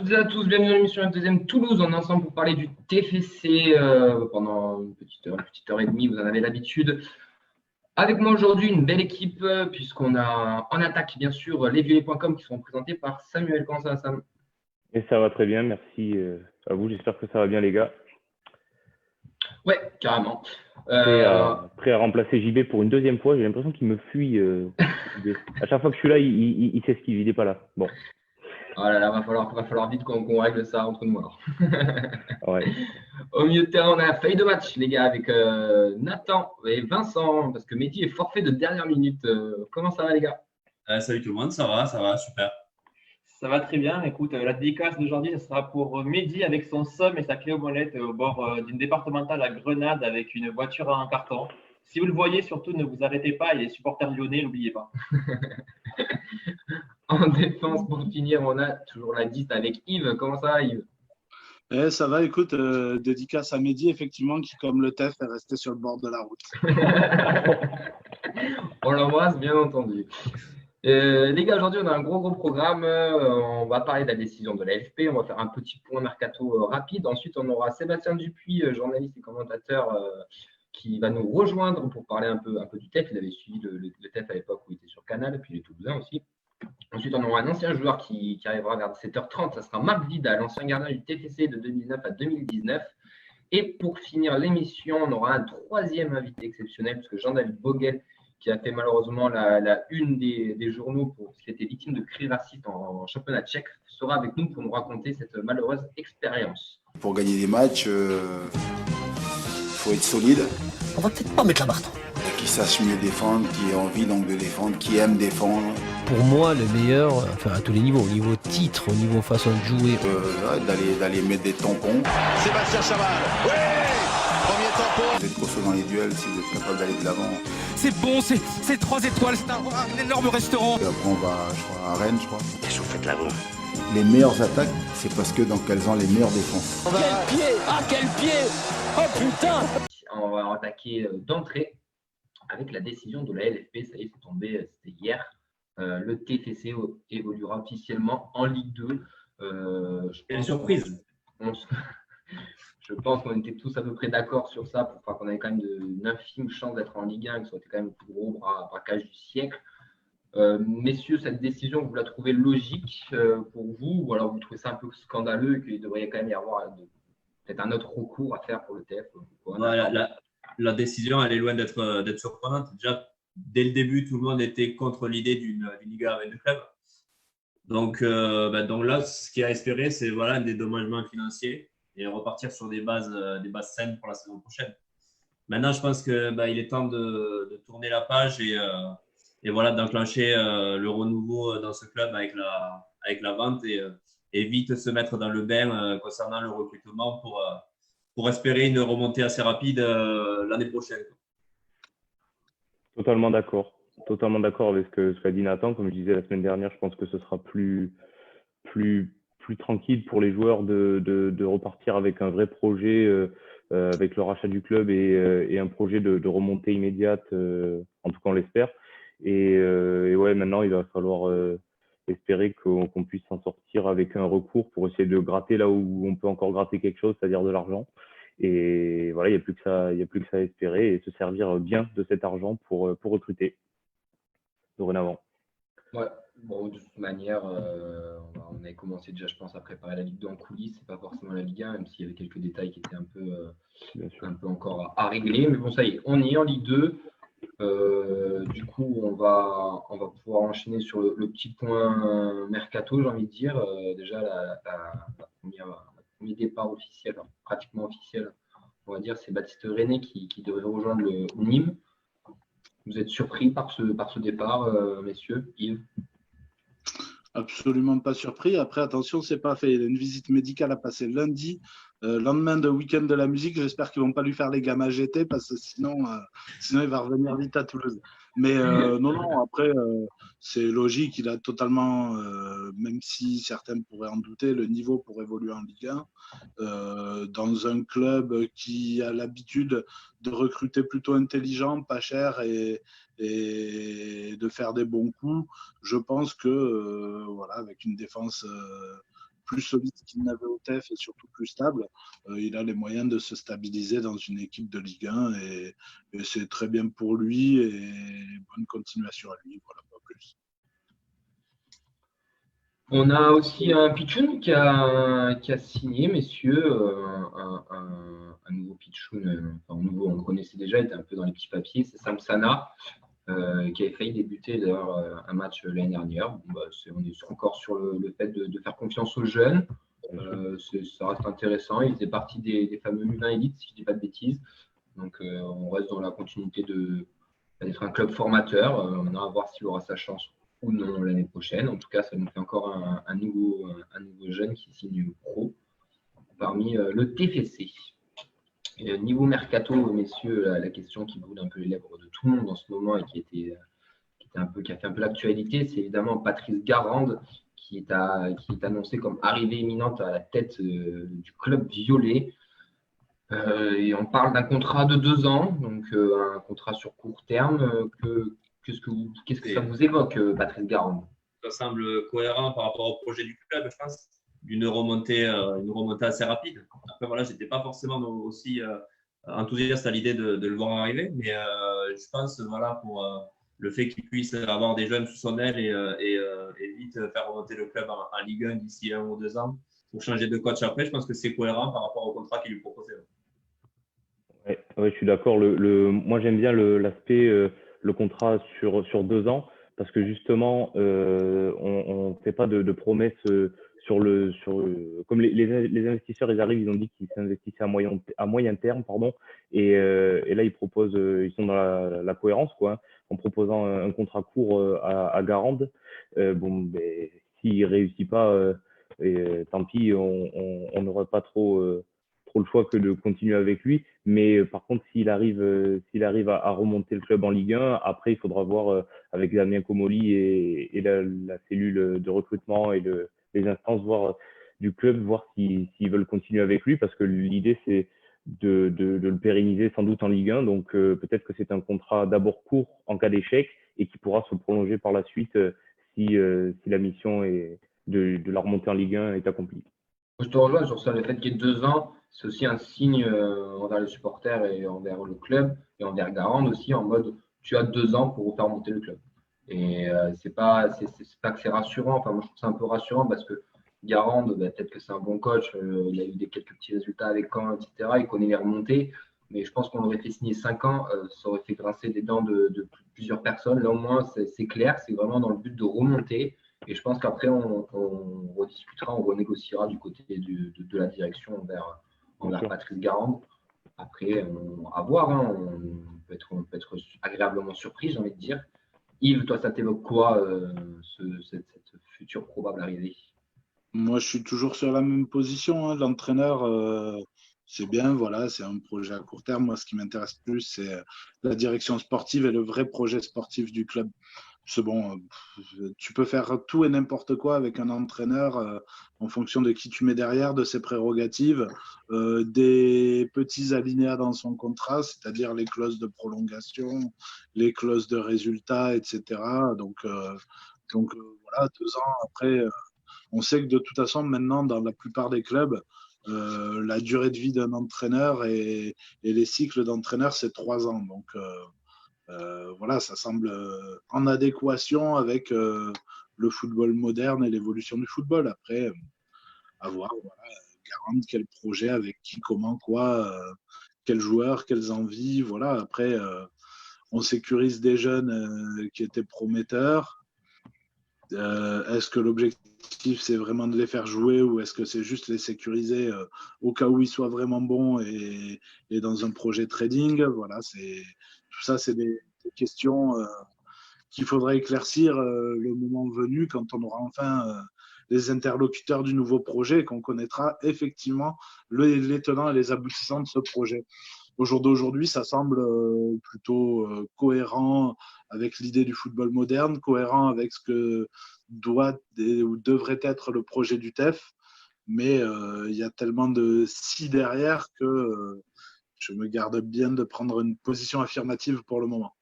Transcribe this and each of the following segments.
toutes et à tous, bienvenue dans l'émission F2M Toulouse. On est ensemble pour parler du TFC pendant une petite heure et demie, vous en avez l'habitude. Avec moi aujourd'hui, une belle équipe, puisqu'on a en attaque, bien sûr, lesviolets.com qui seront présentés par Samuel. Comment ça va, Sam? Et ça va très bien, merci à vous. J'espère que ça va bien, les gars. Ouais, carrément. Prêt à remplacer JB pour une deuxième fois. J'ai l'impression qu'il me fuit. À chaque fois que je suis là, il s'esquive, il n'est pas là. Bon. Oh là là, va falloir vite qu'on règle ça entre nous alors. Ouais. Au milieu de terrain, on a la feuille de match, les gars, avec Nathan et Vincent, parce que Mehdi est forfait de dernière minute. Comment ça va, les gars? Salut tout le monde, ça va, super. Ça va très bien. Écoute, la dédicace d'aujourd'hui, ce sera pour Mehdi avec son somme et sa clé aux molettes au bord d'une départementale à Grenade avec une voiture en carton. Si vous le voyez, surtout, ne vous arrêtez pas. Il est supporter lyonnais, n'oubliez pas. En défense, pour finir, on a toujours la 10 avec Yves. Comment ça va, Yves? Ça va, écoute, dédicace à Mehdi, effectivement, qui, comme le TEF, est resté sur le bord de la route. On l'embrasse, bien entendu. Les gars, aujourd'hui, on a un gros programme. On va parler de la décision de la LFP. On va faire un petit point mercato rapide. Ensuite, on aura Sébastien Dupuis, journaliste et commentateur, qui va nous rejoindre pour parler un peu du TEF. Il avait suivi le TEF à l'époque où il était sur Canal, puis les Toulousains aussi. Ensuite, on aura un ancien joueur qui arrivera vers 17h30. Ça sera Marc Vidal, l'ancien gardien du TFC de 2009 à 2019. Et pour finir l'émission, on aura un troisième invité exceptionnel, parce que Jean-David Vogel, qui a fait malheureusement la une des journaux parce qu'il était victime de crise raciste en championnat tchèque, sera avec nous pour nous raconter cette malheureuse expérience. Pour gagner des matchs, faut être solide. On va peut-être pas mettre la barre trop. Qui sache mieux défendre, qui ait envie donc de défendre, qui aime défendre. Pour moi, le meilleur, enfin à tous les niveaux, au niveau titre, au niveau façon de jouer. D'aller mettre des tampons. Sébastien Chaval, oui, premier tampon. Vous êtes costaud dans les duels si vous êtes capable d'aller de l'avant. C'est bon, c'est 3 étoiles, c'est un énorme restaurant. Et après on va, à Rennes, je crois. Qu'est-ce que vous faites là-bas? Les meilleures attaques, c'est parce que donc elles ont les meilleures défenses. Quel pied! Ah quel pied! Oh putain! On va attaquer d'entrée avec la décision de la LFP. Ça y est, c'est tombé, c'était hier. Le TFC évoluera officiellement en Ligue 2. Quelle surprise! Je pense qu'on était tous à peu près d'accord sur ça, qu'on avait quand même une infime chance d'être en Ligue 1, que ça aurait été quand même le plus gros braquage du siècle. Messieurs, cette décision, vous la trouvez logique pour vous, ou alors vous trouvez ça un peu scandaleux, qu'il devrait quand même y avoir peut-être un autre recours à faire pour le TF? La décision, elle est loin d'être surprenante. Déjà, dès le début, tout le monde était contre l'idée d'une Ligue 1 avec deux clubs. Donc là, ce qu'il y a à espérer, c'est un dédommagement financier et repartir sur des bases saines pour la saison prochaine. Maintenant, je pense qu'il est temps de tourner la page et d'enclencher le renouveau dans ce club avec la vente et vite se mettre dans le bain concernant le recrutement pour espérer une remontée assez rapide l'année prochaine. Totalement d'accord avec ce qu'a dit Nathan. Comme je disais la semaine dernière, je pense que ce sera plus tranquille pour les joueurs de repartir avec un vrai projet, avec le rachat du club et un projet de remontée immédiate, en tout cas on l'espère. Et ouais, maintenant il va falloir espérer qu'on puisse s'en sortir avec un recours pour essayer de gratter là où on peut encore gratter quelque chose, c'est-à-dire de l'argent. Et voilà, il n'y a plus que ça à espérer et se servir bien de cet argent pour recruter dorénavant. Ouais, bon, de toute manière, on avait commencé déjà, je pense, à préparer la Ligue 2 en coulisses. C'est pas forcément la Ligue 1, même s'il y avait quelques détails qui étaient un peu encore à régler. Mais bon, ça y est, on y est en Ligue 2. Du coup, on va pouvoir enchaîner sur le petit point mercato, j'ai envie de dire. Déjà, le premier départ officiel, pratiquement officiel, on va dire, c'est Baptiste René qui devrait rejoindre le Nîmes. Vous êtes surpris par ce départ, messieurs? Yves? Absolument pas surpris. Après, attention, c'est pas fait. Il y a une visite médicale à passer lundi, lendemain de week-end de la musique. J'espère qu'ils vont pas lui faire les gammes GT parce que sinon il va revenir vite à Toulouse. Mais non, après, c'est logique. Il a totalement, même si certains pourraient en douter, le niveau pour évoluer en Ligue 1 dans un club qui a l'habitude de recruter plutôt intelligent, pas cher et de faire des bons coups. Je pense que avec une défense plus solide qu'il n'avait au TEF et surtout plus stable, il a les moyens de se stabiliser dans une équipe de Ligue 1 et c'est très bien pour lui et bonne continuation à lui, voilà, pas plus. On a aussi un pitchoun qui a signé, messieurs, un nouveau pitchoun, enfin nouveau, on le connaissait déjà, il était un peu dans les petits papiers, c'est Sam Sana, qui avait failli débuter d'ailleurs un match l'année dernière. Bon, bah, on est encore sur le fait de faire confiance aux jeunes. Ça reste intéressant. Il faisait partie des fameux U20 élites, si je ne dis pas de bêtises. Donc on reste dans la continuité d'être un club formateur. Maintenant, à voir s'il aura sa chance ou non l'année prochaine. En tout cas, ça nous fait encore un nouveau jeune qui signe pro parmi le TFC. Et niveau mercato, messieurs, la question qui brûle un peu les lèvres de tout le monde en ce moment et qui a fait un peu l'actualité, c'est évidemment Patrice Garande qui est annoncé comme arrivée imminente à la tête du club violet. Et on parle d'un contrat de 2 ans, donc un contrat sur court terme. Qu'est-ce que ça vous évoque, Patrice Garande? Ça semble cohérent par rapport au projet du club, je pense, d'une remontée assez rapide. Après, voilà, je n'étais pas forcément aussi enthousiaste à l'idée de le voir arriver, mais je pense, voilà, pour le fait qu'il puisse avoir des jeunes sous son aile et vite faire remonter le club en Ligue 1 d'ici 1 ou 2 ans pour changer de coach après, je pense que c'est cohérent par rapport au contrat qu'il lui proposait. Ouais, je suis d'accord. Moi, j'aime bien l'aspect, le contrat sur 2 ans, parce que justement, on ne fait pas de promesses comme les investisseurs, ils arrivent, ils ont dit qu'ils s'investissaient à moyen terme, pardon, et là, ils proposent, ils sont dans la cohérence, quoi, hein, en proposant un contrat court à Garande. Bon, ben, s'il réussit pas, tant pis, on n'aura pas trop le choix que de continuer avec lui. Mais par contre, s'il arrive à remonter le club en Ligue 1, après, il faudra voir avec Damien Comolli et la cellule de recrutement et les instances du club, voir s'ils veulent continuer avec lui, parce que l'idée, c'est de le pérenniser sans doute en Ligue 1. Donc, peut-être que c'est un contrat d'abord court en cas d'échec et qui pourra se prolonger par la suite si la mission de la remontée en Ligue 1 est accomplie. Je te rejoins sur ça, le fait qu'il y ait 2 ans, c'est aussi un signe envers les supporters et envers le club et envers Garande aussi, en mode tu as 2 ans pour faire monter le club. Et c'est pas que c'est rassurant, enfin moi je trouve ça un peu rassurant parce que Garande, peut-être que c'est un bon coach, il a eu quelques petits résultats avec Caen, etc. Il connaît les remontées, mais je pense qu'on aurait fait signer 5 ans, ça aurait fait grincer des dents de plusieurs personnes. Là au moins c'est clair, c'est vraiment dans le but de remonter. Et je pense qu'après, on rediscutera, on renégociera du côté de la direction envers Patrice Garande. Après, à voir, hein, on peut être agréablement surpris, j'ai envie de dire. Yves, toi, ça t'évoque quoi, cette future probable arrivée? Moi, je suis toujours sur la même position, hein. L'entraîneur, c'est bien, voilà, c'est un projet à court terme. Moi, ce qui m'intéresse plus, c'est la direction sportive et le vrai projet sportif du club. C'est bon, tu peux faire tout et n'importe quoi avec un entraîneur en fonction de qui tu mets derrière, de ses prérogatives, des petits alinéas dans son contrat, c'est-à-dire les clauses de prolongation, les clauses de résultats, etc. Donc voilà, 2 ans après, on sait que de toute façon, maintenant, dans la plupart des clubs, la durée de vie d'un entraîneur et les cycles d'entraîneur, c'est 3 ans. Donc voilà, ça semble en adéquation avec le football moderne et l'évolution du football. Après, à voir, voilà, Garande, quel projet, avec qui, comment, quoi, quels joueurs, quelles envies. Voilà, après, on sécurise des jeunes qui étaient prometteurs. Est-ce que l'objectif, c'est vraiment de les faire jouer ou est-ce que c'est juste les sécuriser au cas où ils soient vraiment bons et dans un projet trading? Voilà, tout ça, c'est des questions qu'il faudra éclaircir le moment venu quand on aura enfin les interlocuteurs du nouveau projet et qu'on connaîtra effectivement les tenants et les aboutissants de ce projet. Au jour d'aujourd'hui, ça semble plutôt cohérent avec l'idée du football moderne, cohérent avec ce que doit ou devrait être le projet du TEF, mais il y a tellement de si derrière que je me garde bien de prendre une position affirmative pour le moment.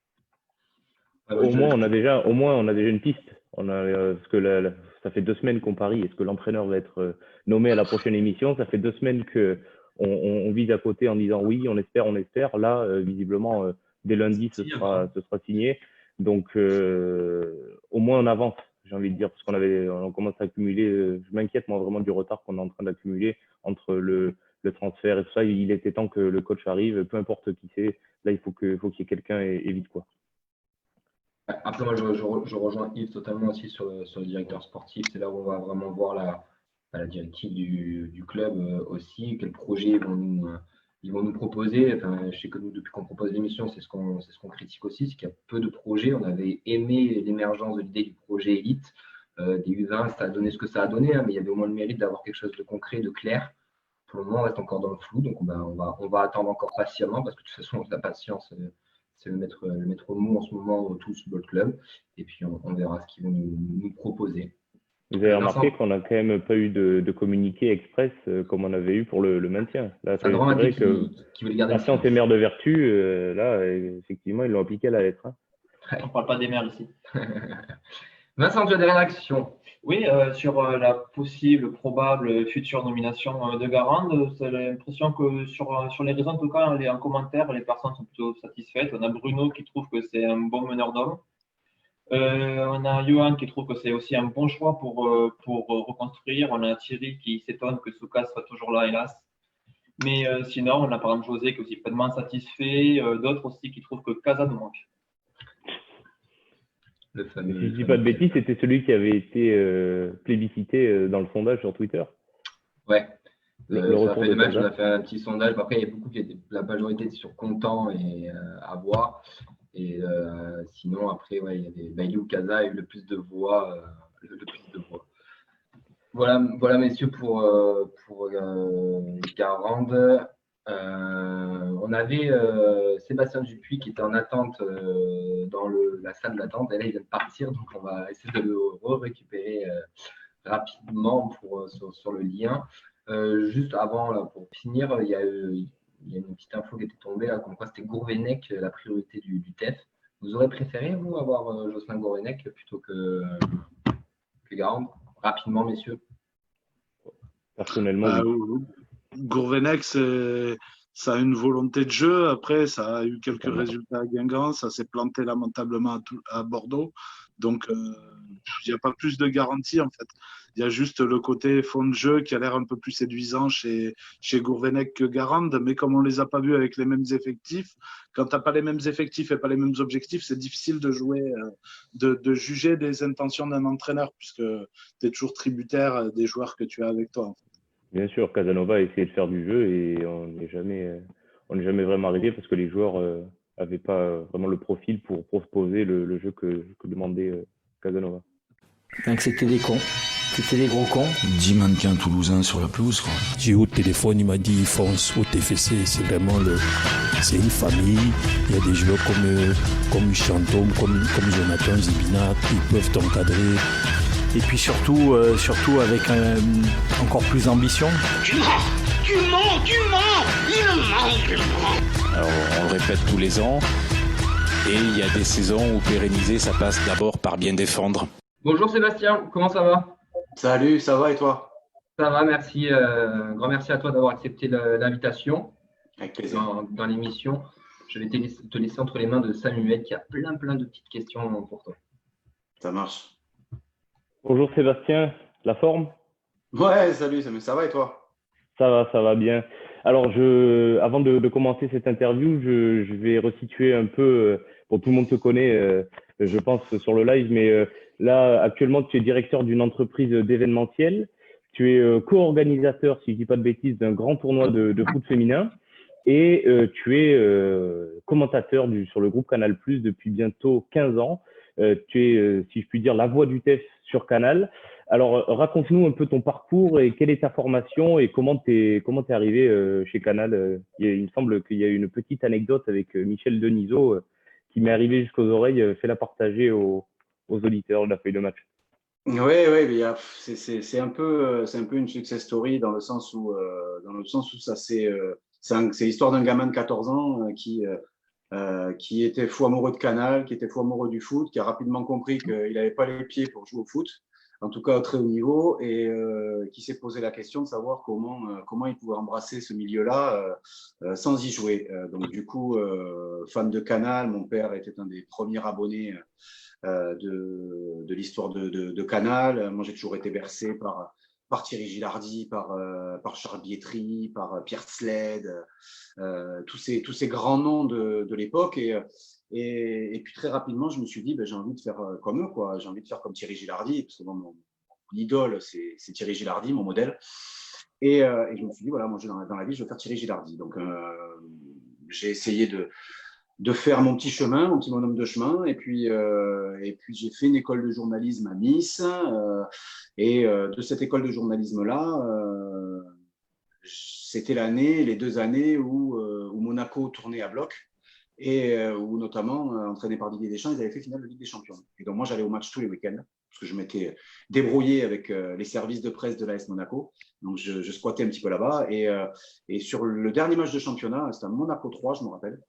Au moins, on a déjà une piste. Parce que Ça fait 2 semaines qu'on parie. Est-ce que l'entraîneur va être nommé à la prochaine émission? Ça fait 2 semaines qu'on vise à côté en disant oui, on espère, on espère. Là, visiblement, dès lundi, ce sera signé. Donc, au moins, on avance, j'ai envie de dire, parce on commence à accumuler. Je m'inquiète, moi, vraiment du retard qu'on est en train d'accumuler entre le transfert et tout ça. Il était temps que le coach arrive, peu importe qui c'est. Là, il faut qu'il y ait quelqu'un et vite, quoi. Après, moi, je rejoins Yves totalement aussi sur le directeur sportif. C'est là où on va vraiment voir la directive du club aussi, quels projets ils vont nous proposer. Enfin, je sais que nous, depuis qu'on propose l'émission, c'est ce qu'on critique aussi, c'est qu'il y a peu de projets. On avait aimé l'émergence de l'idée du projet élite, des U20, ça a donné ce que ça a donné, hein, mais il y avait au moins le mérite d'avoir quelque chose de concret, de clair. Pour le moment, on reste encore dans le flou, donc on va attendre encore patiemment, parce que de toute façon, la patience, c'est le maître mot en ce moment au Toulouse Football Club. Et puis, on verra ce qu'ils vont nous proposer. Vous avez remarqué qu'on n'a quand même pas eu de communiqué express comme on avait eu pour le maintien. Là, c'est vrai que la science est mère de vertu. Là, effectivement, ils l'ont appliqué à la lettre. Hein. Ouais. On ne parle pas des mères ici. Vincent, tu as des réactions? Oui, sur la possible, probable future nomination de Garande, c'est l'impression que sur les réseaux, en tout cas, en commentaire, les personnes sont plutôt satisfaites. On a Bruno qui trouve que c'est un bon meneur d'hommes. On a Johan qui trouve que c'est aussi un bon choix pour reconstruire. On a Thierry qui s'étonne que Soukas soit toujours là, hélas. Mais sinon, on a par exemple José qui est aussi pleinement satisfait. D'autres aussi qui trouvent que Casa nous manque. Si je ne dis pas de bêtises, c'était celui qui avait été plébiscité dans le sondage sur Twitter. Ouais. Ça fait le match, on a fait un petit sondage. Après, il y a beaucoup la majorité était sur content et à voir. Et sinon, après, ouais, il y a des Bailou Casa a eu le plus de voix. Voilà, messieurs, pour Garande. On avait Sébastien Dupuis qui était en attente dans la salle d'attente. Et là, il vient de partir. Donc, on va essayer de le récupérer rapidement sur le lien. Juste avant, là, pour finir, il y a une petite info qui était tombée, là, comme quoi c'était Gourvenec, la priorité du TEF. Vous aurez préféré, vous, avoir Jocelyn Gourvenec plutôt que Garande? Rapidement, messieurs. Personnellement, Gourvenec, ça a une volonté de jeu. Après, ça a eu quelques résultats à Guingamp. Ça s'est planté lamentablement à Bordeaux. Donc, il n'y a pas plus de garantie, en fait. Il y a juste le côté fond de jeu qui a l'air un peu plus séduisant chez Gourvenec que Garande. Mais comme on ne les a pas vus avec les mêmes effectifs, quand tu n'as pas les mêmes effectifs et pas les mêmes objectifs, c'est difficile de jouer, de juger des intentions d'un entraîneur puisque tu es toujours tributaire des joueurs que tu as avec toi, en fait. Bien sûr, Casanova a essayé de faire du jeu et on n'est jamais vraiment arrivé parce que les joueurs n'avaient pas vraiment le profil pour proposer le jeu que demandait Casanova. Donc c'était des cons, c'était des gros cons. 10 mannequins toulousains sur la pelouse, quoi. J'ai eu au téléphone, il m'a dit fonce au TFC, c'est vraiment c'est une famille. Il y a des joueurs comme Chantôme, comme Jonathan Zibina, ils peuvent t'encadrer. Et puis surtout avec encore plus d'ambition. Tu mens, il ment. Alors on le répète tous les ans, et il y a des saisons où pérenniser, ça passe d'abord par bien défendre. Bonjour Sébastien, comment ça va? Salut, ça va et toi? Ça va, merci. Grand merci à toi d'avoir accepté l'invitation. Avec plaisir. Dans l'émission. Je vais te laisser entre les mains de Samuel qui a plein de petites questions pour toi. Ça marche. Bonjour Sébastien, la forme? Ouais, salut, ça va et toi? Ça va bien. Alors, avant de commencer cette interview, je vais resituer un peu, bon, tout le monde te connaît, je pense, sur le live, mais là, actuellement, tu es directeur d'une entreprise d'événementiel, tu es co-organisateur, si je ne dis pas de bêtises, d'un grand tournoi de foot féminin, et tu es commentateur sur le groupe Canal+ depuis bientôt 15 ans. Tu es, si je puis dire, la voix du TEF sur Canal. Alors, raconte-nous un peu ton parcours et quelle est ta formation et comment t'es arrivé chez Canal. Il me semble qu'il y a une petite anecdote avec Michel Denisot qui m'est arrivée jusqu'aux oreilles. Fais-la partager aux auditeurs de la feuille de match. Oui, c'est un peu une success story dans le sens où ça c'est l'histoire d'un gamin de 14 ans qui était fou amoureux de Canal, qui était fou amoureux du foot, qui a rapidement compris qu'il n'avait pas les pieds pour jouer au foot. en tout cas au très haut niveau, et qui s'est posé la question de savoir comment il pouvait embrasser ce milieu-là sans y jouer. Donc du coup, fan de Canal, mon père était un des premiers abonnés de l'histoire de Canal. Moi, j'ai toujours été bercé par Thierry Gilardi, par Charles Bietri, par Pierre Sled, tous ces grands noms de l'époque. Et puis très rapidement, je me suis dit, j'ai envie de faire comme eux, quoi. J'ai envie de faire comme Thierry Gilardi, parce que mon idole, c'est Thierry Gilardi, mon modèle. Et je me suis dit, voilà, moi, dans la vie, je veux faire Thierry Gilardi. Donc, j'ai essayé de faire mon petit chemin, mon petit bonhomme de chemin. Et puis j'ai fait une école de journalisme à Nice. De cette école de journalisme-là, c'était les 2 années où Monaco tournait à bloc. Et où notamment, entraîné par Didier Deschamps, ils avaient fait finale de Ligue des Champions. Et donc moi, j'allais au match tous les week-ends, parce que je m'étais débrouillé avec les services de presse de l'AS Monaco. Donc je squattais un petit peu là-bas. Et sur le dernier match de championnat, c'était à Monaco 3, je me rappelle,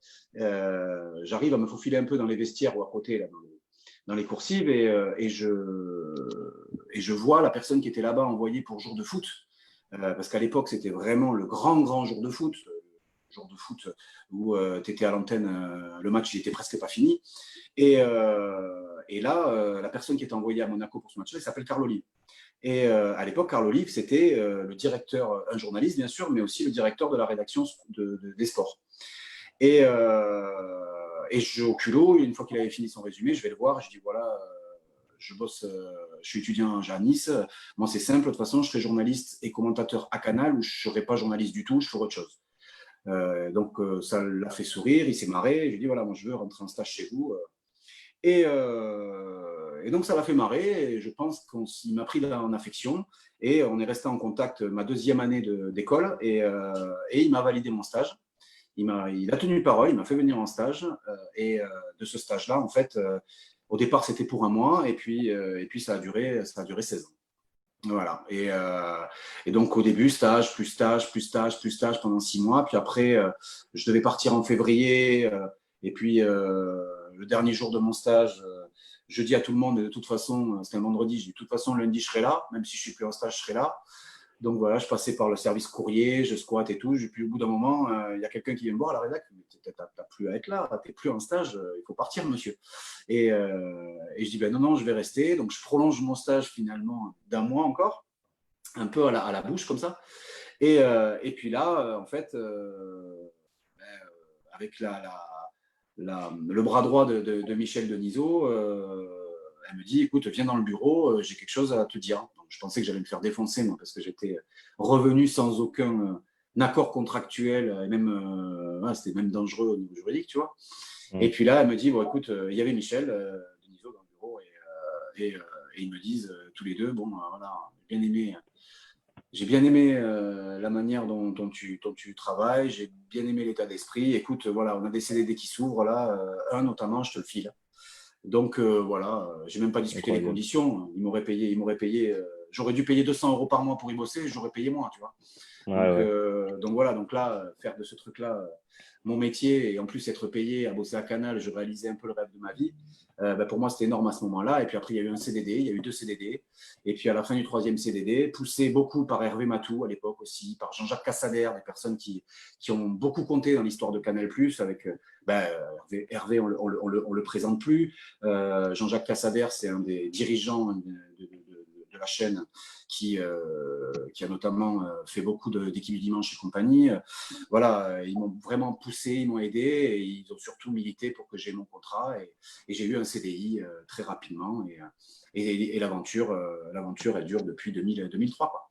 j'arrive à me faufiler un peu dans les vestiaires ou à côté, là, dans les coursives, et je vois la personne qui était là-bas envoyée pour jour de foot, parce qu'à l'époque, c'était vraiment le grand jour de foot. Jour de foot où tu étais à l'antenne, le match il était presque pas fini. Et là, la personne qui était envoyée à Monaco pour ce match-là, il s'appelle Carl Olive. Et à l'époque, Carl Olive, c'était le directeur, un journaliste bien sûr, mais aussi le directeur de la rédaction des sports. Et au culot, une fois qu'il avait fini son résumé, je vais le voir, je dis voilà, je bosse, je suis étudiant à Nice. Moi, c'est simple, de toute façon, je serai journaliste et commentateur à Canal, ou je ne serai pas journaliste du tout, je ferai autre chose. Donc ça l'a fait sourire, il s'est marré. J'ai dit voilà, moi je veux rentrer en stage chez vous. Et donc ça l'a fait marrer. Et je pense qu'il m'a pris en affection. Et on est resté en contact ma 2e année d'école. Et il m'a validé mon stage. Il a tenu parole, il m'a fait venir en stage. Et de ce stage-là, en fait, au départ c'était pour 1 mois. Et puis ça a duré 16 ans. Voilà. Et donc, au début, stage pendant 6 mois. Puis après, je devais partir en février. Et puis, le dernier jour de mon stage, je dis à tout le monde, de toute façon, c'était un vendredi, je dis de toute façon, lundi, je serai là. Même si je ne suis plus en stage, je serai là. Donc voilà, je passais par le service courrier, je squatte et tout. Puis au bout d'un moment, il y a quelqu'un qui vient me voir à la rédac. Tu n'as plus à être là, tu n'es plus en stage, il faut partir, monsieur. Et je dis, non, je vais rester. Donc je prolonge mon stage finalement d'1 mois encore, un peu à la bouche comme ça. Et puis là, en fait, avec le bras droit de Michel Denisot, elle me dit, écoute, viens dans le bureau, j'ai quelque chose à te dire. Donc, je pensais que j'allais me faire défoncer, moi, parce que j'étais revenu sans aucun accord contractuel, et même, c'était même dangereux au niveau juridique, tu vois. Et puis là, elle me dit, bon, écoute, il y avait Michel Denisot dans le bureau, et ils me disent tous les deux, bon, voilà, j'ai bien aimé la manière dont tu travailles, j'ai bien aimé l'état d'esprit. Écoute, voilà, on a des CDD qui s'ouvrent, là, un notamment, je te le file. Donc voilà, j'ai même pas discuté les conditions. Ils m'auraient payé, j'aurais dû payer 200 € par mois pour y bosser, j'aurais payé moins, tu vois. Donc voilà, donc là, faire de ce truc-là mon métier et en plus être payé à bosser à Canal, je réalisais un peu le rêve de ma vie. Pour moi, c'était énorme à ce moment-là. Et puis après, il y a eu un CDD, il y a eu 2 CDD. Et puis à la fin du 3e CDD, poussé beaucoup par Hervé Matou à l'époque aussi, par Jean-Jacques Cassader, des personnes qui ont beaucoup compté dans l'histoire de Canal+, avec Hervé, on le présente plus. Jean-Jacques Cassader, c'est un des dirigeants de la chaîne qui a notamment fait beaucoup d'équipes du dimanche et compagnie. Voilà, ils m'ont vraiment poussé, ils m'ont aidé et ils ont surtout milité pour que j'ai mon contrat et j'ai eu un CDI très rapidement et l'aventure elle dure depuis 2003 quoi.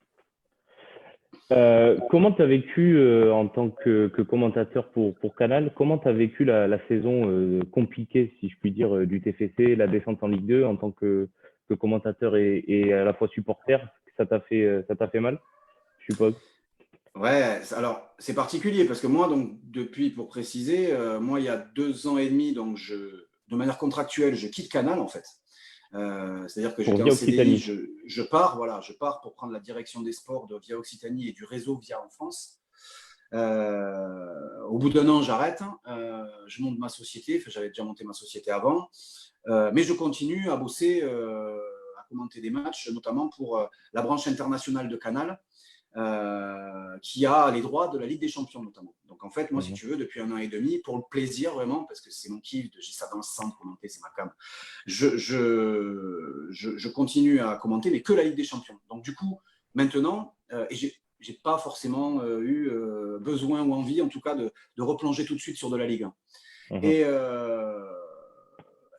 Comment tu as vécu en tant que commentateur pour Canal, comment tu as vécu la saison compliquée, si je puis dire, du TFC, la descente en Ligue 2 en tant que commentateur et à la fois supporter? Ça t'a fait mal, je suppose? Ouais, alors c'est particulier parce que moi, donc depuis, pour préciser, moi il y a 2 ans et demi, donc de manière contractuelle, je quitte Canal en fait. C'est-à-dire que j'étais en CDI, je pars pour prendre la direction des sports de Via Occitanie et du réseau Via en France. Au bout d'1 an, j'arrête, je monte ma société, j'avais déjà monté ma société avant, mais je continue à bosser à commenter des matchs, notamment pour la branche internationale de Canal, qui a les droits de la Ligue des Champions notamment. Donc en fait, moi, si tu veux, depuis 1 an et demi, pour le plaisir vraiment, parce que c'est mon kiff, j'ai ça dans le sang de commenter, c'est ma cam, je continue à commenter, mais que la Ligue des Champions. Donc du coup, maintenant, et j'ai pas forcément eu besoin ou envie, en tout cas, de replonger tout de suite sur de la Ligue 1.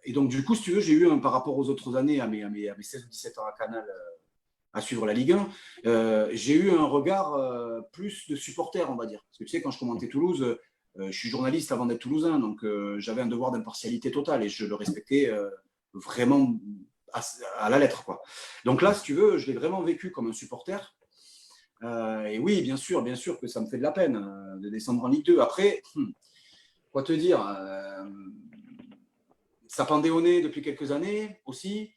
Et donc du coup, si tu veux, j'ai eu, par rapport aux autres années, à mes 16 ou 17 ans à Canal, à suivre la Ligue 1, j'ai eu un regard plus de supporter, on va dire. Parce que tu sais, quand je commentais Toulouse, je suis journaliste avant d'être toulousain, donc j'avais un devoir d'impartialité totale et je le respectais vraiment à la lettre, quoi. Donc là, si tu veux, je l'ai vraiment vécu comme un supporter. Et oui, bien sûr que ça me fait de la peine de descendre en Ligue 2. Après, quoi te dire, ça pendait au nez depuis quelques années aussi.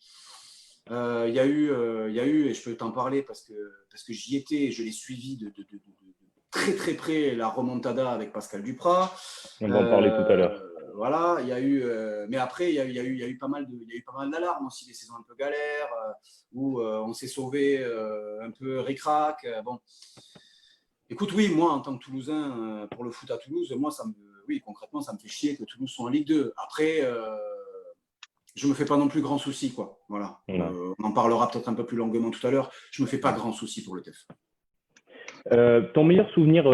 Il y a eu, et je peux t'en parler parce que j'y étais et je l'ai suivi de très très près, la remontada avec Pascal Duprat. On va en parler tout à l'heure. Voilà, il y a eu, mais après il y a eu pas mal d'alarmes aussi, des saisons un peu galères où on s'est sauvé un peu ric-rac. Bon, écoute, oui, moi en tant que Toulousain pour le foot à Toulouse, moi concrètement ça me fait chier que Toulouse soit en Ligue 2. Après. Je ne me fais pas non plus grand souci, quoi. Voilà. On en parlera peut-être un peu plus longuement tout à l'heure. Je ne me fais pas grand souci pour le TEF. Ton meilleur souvenir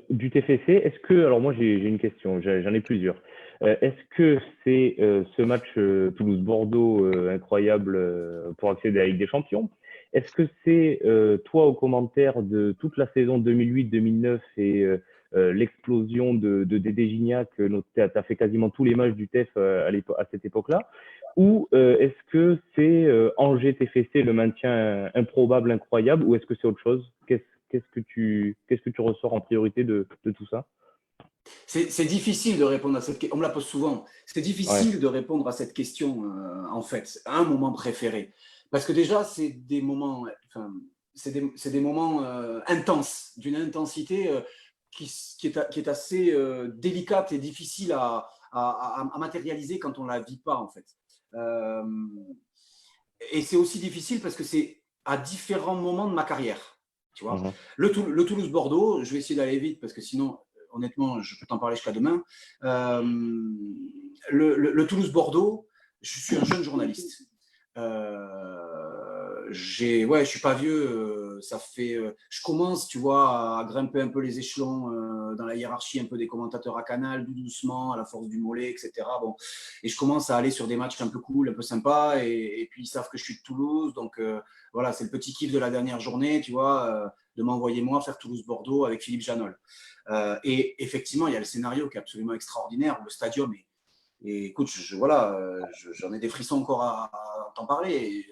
du TFC, est-ce que, alors moi j'ai une question, j'en ai plusieurs. Est-ce que c'est ce match Toulouse-Bordeaux incroyable pour accéder à la Ligue des Champions? Est-ce que c'est toi au commentaire de toute la saison 2008-2009 et l'explosion de Dédé Gignac, tu as fait quasiment tous les matchs du TEF à cette époque-là, ou est-ce que c'est Angers TFC, le maintien improbable, incroyable, ou est-ce que c'est autre chose? Qu'est-ce que tu ressors en priorité de tout ça? C'est difficile de répondre à cette question. On me la pose souvent. C'est difficile de répondre à cette question, en fait, à un moment préféré. Parce que déjà, c'est des moments intenses, d'une intensité qui est assez délicate et difficile à matérialiser quand on ne la vit pas, en fait. Et c'est aussi difficile parce que c'est à différents moments de ma carrière. Tu vois, le Toulouse-Bordeaux, je vais essayer d'aller vite parce que sinon, honnêtement, je peux t'en parler jusqu'à demain. Le Toulouse-Bordeaux, je suis un jeune journaliste. Je suis pas vieux, je commence, tu vois, à grimper un peu les échelons dans la hiérarchie un peu des commentateurs à Canal, doucement, à la force du mollet, etc. Bon, et je commence à aller sur des matchs un peu cool, un peu sympas, et puis ils savent que je suis de Toulouse, donc voilà, c'est le petit kiff de la dernière journée, tu vois, de m'envoyer moi faire Toulouse-Bordeaux avec Philippe Janol. Et effectivement, il y a le scénario qui est absolument extraordinaire, le stadium et écoute, j'en ai des frissons encore à t'en parler. Et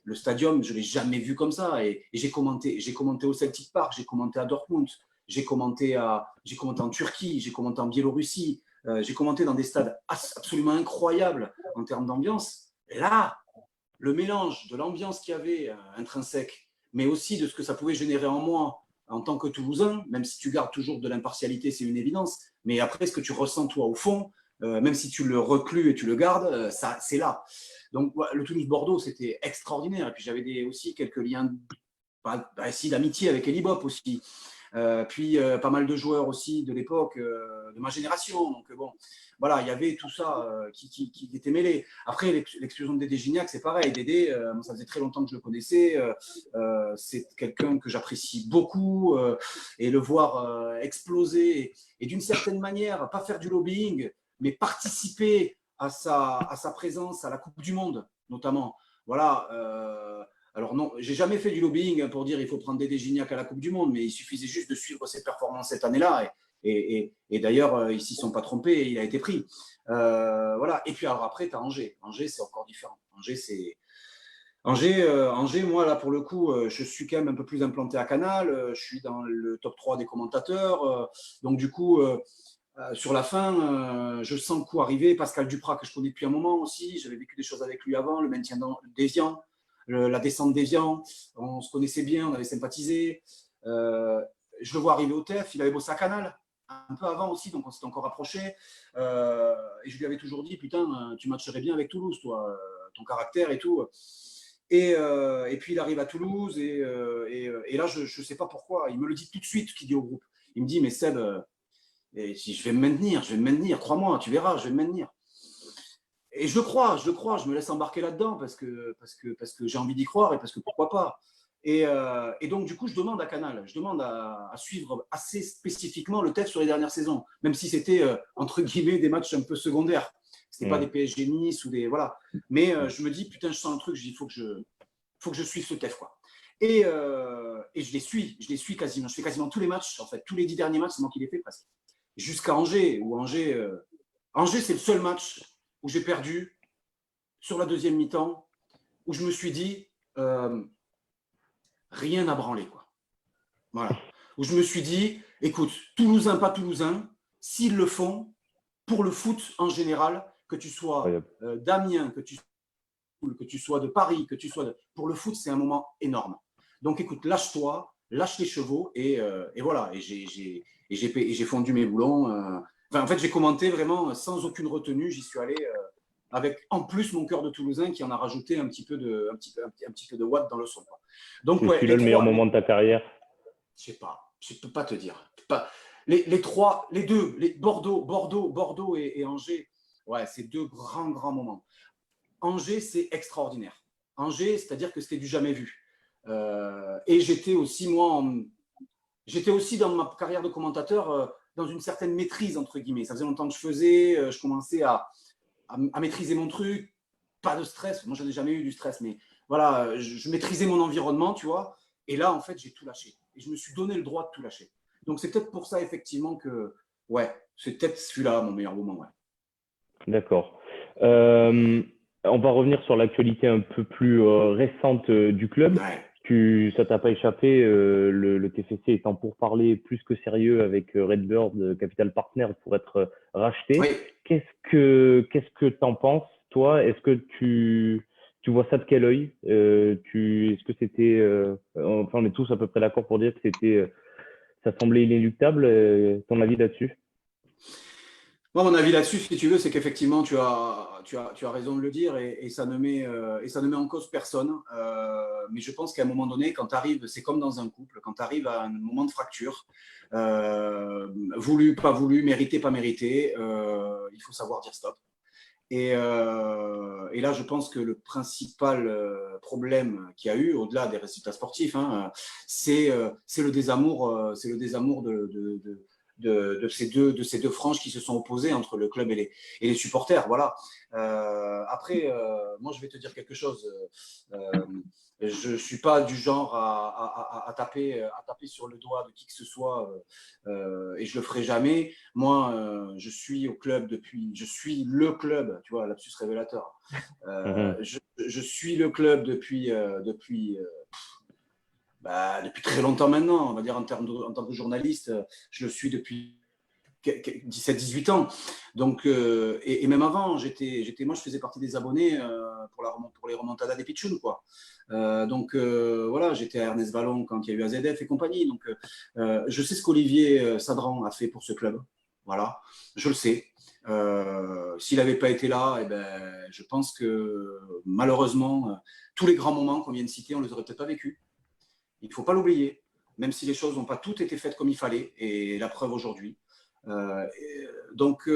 le stadium, je ne l'ai jamais vu comme ça. Et j'ai commenté au Celtic Park, j'ai commenté à Dortmund, j'ai commenté en Turquie, j'ai commenté en Biélorussie, j'ai commenté dans des stades absolument incroyables en termes d'ambiance. Et là, le mélange de l'ambiance qu'il y avait intrinsèque, mais aussi de ce que ça pouvait générer en moi en tant que Toulousain, même si tu gardes toujours de l'impartialité, c'est une évidence. Mais après, ce que tu ressens toi au fond, même si tu le reclus et tu le gardes, ça, c'est là. Donc, le Toulouse-Bordeaux, c'était extraordinaire. Et puis, j'avais aussi quelques liens d'amitié avec Eli Bop aussi. Puis, pas mal de joueurs aussi de l'époque, de ma génération. Donc, bon, voilà, il y avait tout ça qui était mêlé. Après, l'explosion de Dédé Gignac, c'est pareil. Dédé, ça faisait très longtemps que je le connaissais. C'est quelqu'un que j'apprécie beaucoup. Et le voir exploser et d'une certaine manière, pas faire du lobbying, mais participer à sa présence à la Coupe du Monde, notamment. Voilà. Alors non, j'ai jamais fait du lobbying pour dire il faut prendre Dédé Gignac à la Coupe du Monde, mais il suffisait juste de suivre ses performances cette année-là. Et d'ailleurs, ils ne s'y sont pas trompés et il a été pris. Voilà. Et puis alors après, tu as Angers. Angers, c'est encore différent. Angers, moi, là, pour le coup, je suis quand même un peu plus implanté à Canal. Je suis dans le top 3 des commentateurs. Donc, du coup, sur la fin, je sens le coup arriver. Pascal Duprat, que je connais depuis un moment aussi. J'avais vécu des choses avec lui avant, le maintien d'Évian, la descente d'Évian. On se connaissait bien, on avait sympathisé. Je le vois arriver au TEF. Il avait bossé à Canal un peu avant aussi, donc on s'était encore rapprochés. Et je lui avais toujours dit, putain, tu matcherais bien avec Toulouse, toi, ton caractère et tout. Et puis il arrive à Toulouse et là, je ne sais pas pourquoi. Il me le dit tout de suite, qu'il dit au groupe. Il me dit, mais Seb, je vais me maintenir, crois-moi, tu verras, je vais me maintenir. Et je le crois, je me laisse embarquer là-dedans parce que j'ai envie d'y croire et parce que pourquoi pas. Et donc, du coup, je demande à Canal, à suivre assez spécifiquement le texte sur les dernières saisons, même si c'était, entre guillemets, des matchs un peu secondaires. Ce n'était pas des PSG Nice ou des… Voilà. Mais je me dis, putain, je sens un truc, je dis, il faut que je suive ce TEF, quoi. Et je les suis quasiment. Je fais quasiment tous les matchs, en fait. Tous les 10 derniers matchs, c'est moi qui les fais presque. Jusqu'à Angers, où Angers, c'est le seul match où j'ai perdu sur la deuxième mi-temps, où je me suis dit, rien à branler, quoi. Voilà. Où je me suis dit, écoute, Toulousain, pas Toulousain, s'ils le font, pour le foot en général, que tu sois d'Amiens, que tu sois de Paris, pour le foot, c'est un moment énorme. Donc, écoute, lâche-toi, lâche les chevaux, et voilà. Et j'ai fondu mes boulons. En fait, j'ai commenté vraiment sans aucune retenue. J'y suis allé avec, en plus, mon cœur de Toulousain qui en a rajouté un petit peu de watts dans le son, quoi. Donc, c'est celui-là le meilleur moment de ta carrière? Je sais pas. Je peux pas te dire. Les deux, Bordeaux et Angers, ouais, c'est deux grands moments. Angers, c'est extraordinaire. Angers, c'est-à-dire que c'était du jamais vu. Et j'étais aussi dans ma carrière de commentateur dans une certaine maîtrise, entre guillemets. Ça faisait longtemps que je commençais à maîtriser mon truc. Pas de stress. Moi, je n'ai jamais eu du stress, mais voilà, je maîtrisais mon environnement, tu vois. Et là, en fait, j'ai tout lâché. Et je me suis donné le droit de tout lâcher. Donc, c'est peut-être pour ça, effectivement, que, ouais, c'est peut-être celui-là, mon meilleur moment, ouais. D'accord. On va revenir sur l'actualité un peu plus récente du club. Ouais. Ça t'a pas échappé, le TFC est en pourparlers plus que sérieux avec Redbird Capital Partners pour être racheté. Oui. Qu'est-ce que tu en penses, toi? Est-ce que tu vois ça de quel œil? Est-ce que c'était… enfin, on est tous à peu près d'accord pour dire que ça semblait inéluctable. Ton avis là-dessus? Moi, mon avis là-dessus, si tu veux, c'est qu'effectivement, tu as raison de le dire et ça ne met en cause personne. Mais je pense qu'à un moment donné, quand tu arrives, c'est comme dans un couple, quand tu arrives à un moment de fracture, voulu, pas voulu, mérité, pas mérité, il faut savoir dire stop. Et là, je pense que le principal problème qu'il y a eu, au-delà des résultats sportifs, c'est le désamour, de ces deux franges qui se sont opposées entre le club et les supporters. Voilà. Après, moi, je vais te dire quelque chose. Je ne suis pas du genre à taper sur le doigt de qui que ce soit et je ne le ferai jamais. Moi, je suis au club je suis le club, tu vois, lapsus révélateur. Je suis le club depuis très longtemps maintenant, on va dire en tant que journaliste, je le suis depuis 17-18 ans. Donc, et même avant, moi, je faisais partie des abonnés pour les remontadas des pitchouns, quoi. Donc, voilà, j'étais à Ernest Vallon quand il y a eu AZF et compagnie. Donc, je sais ce qu'Olivier Sadran a fait pour ce club. Voilà, je le sais. S'il n'avait pas été là, eh ben, je pense que malheureusement, tous les grands moments qu'on vient de citer, on ne les aurait peut-être pas vécus. Il ne faut pas l'oublier, même si les choses n'ont pas toutes été faites comme il fallait, et la preuve aujourd'hui. Donc,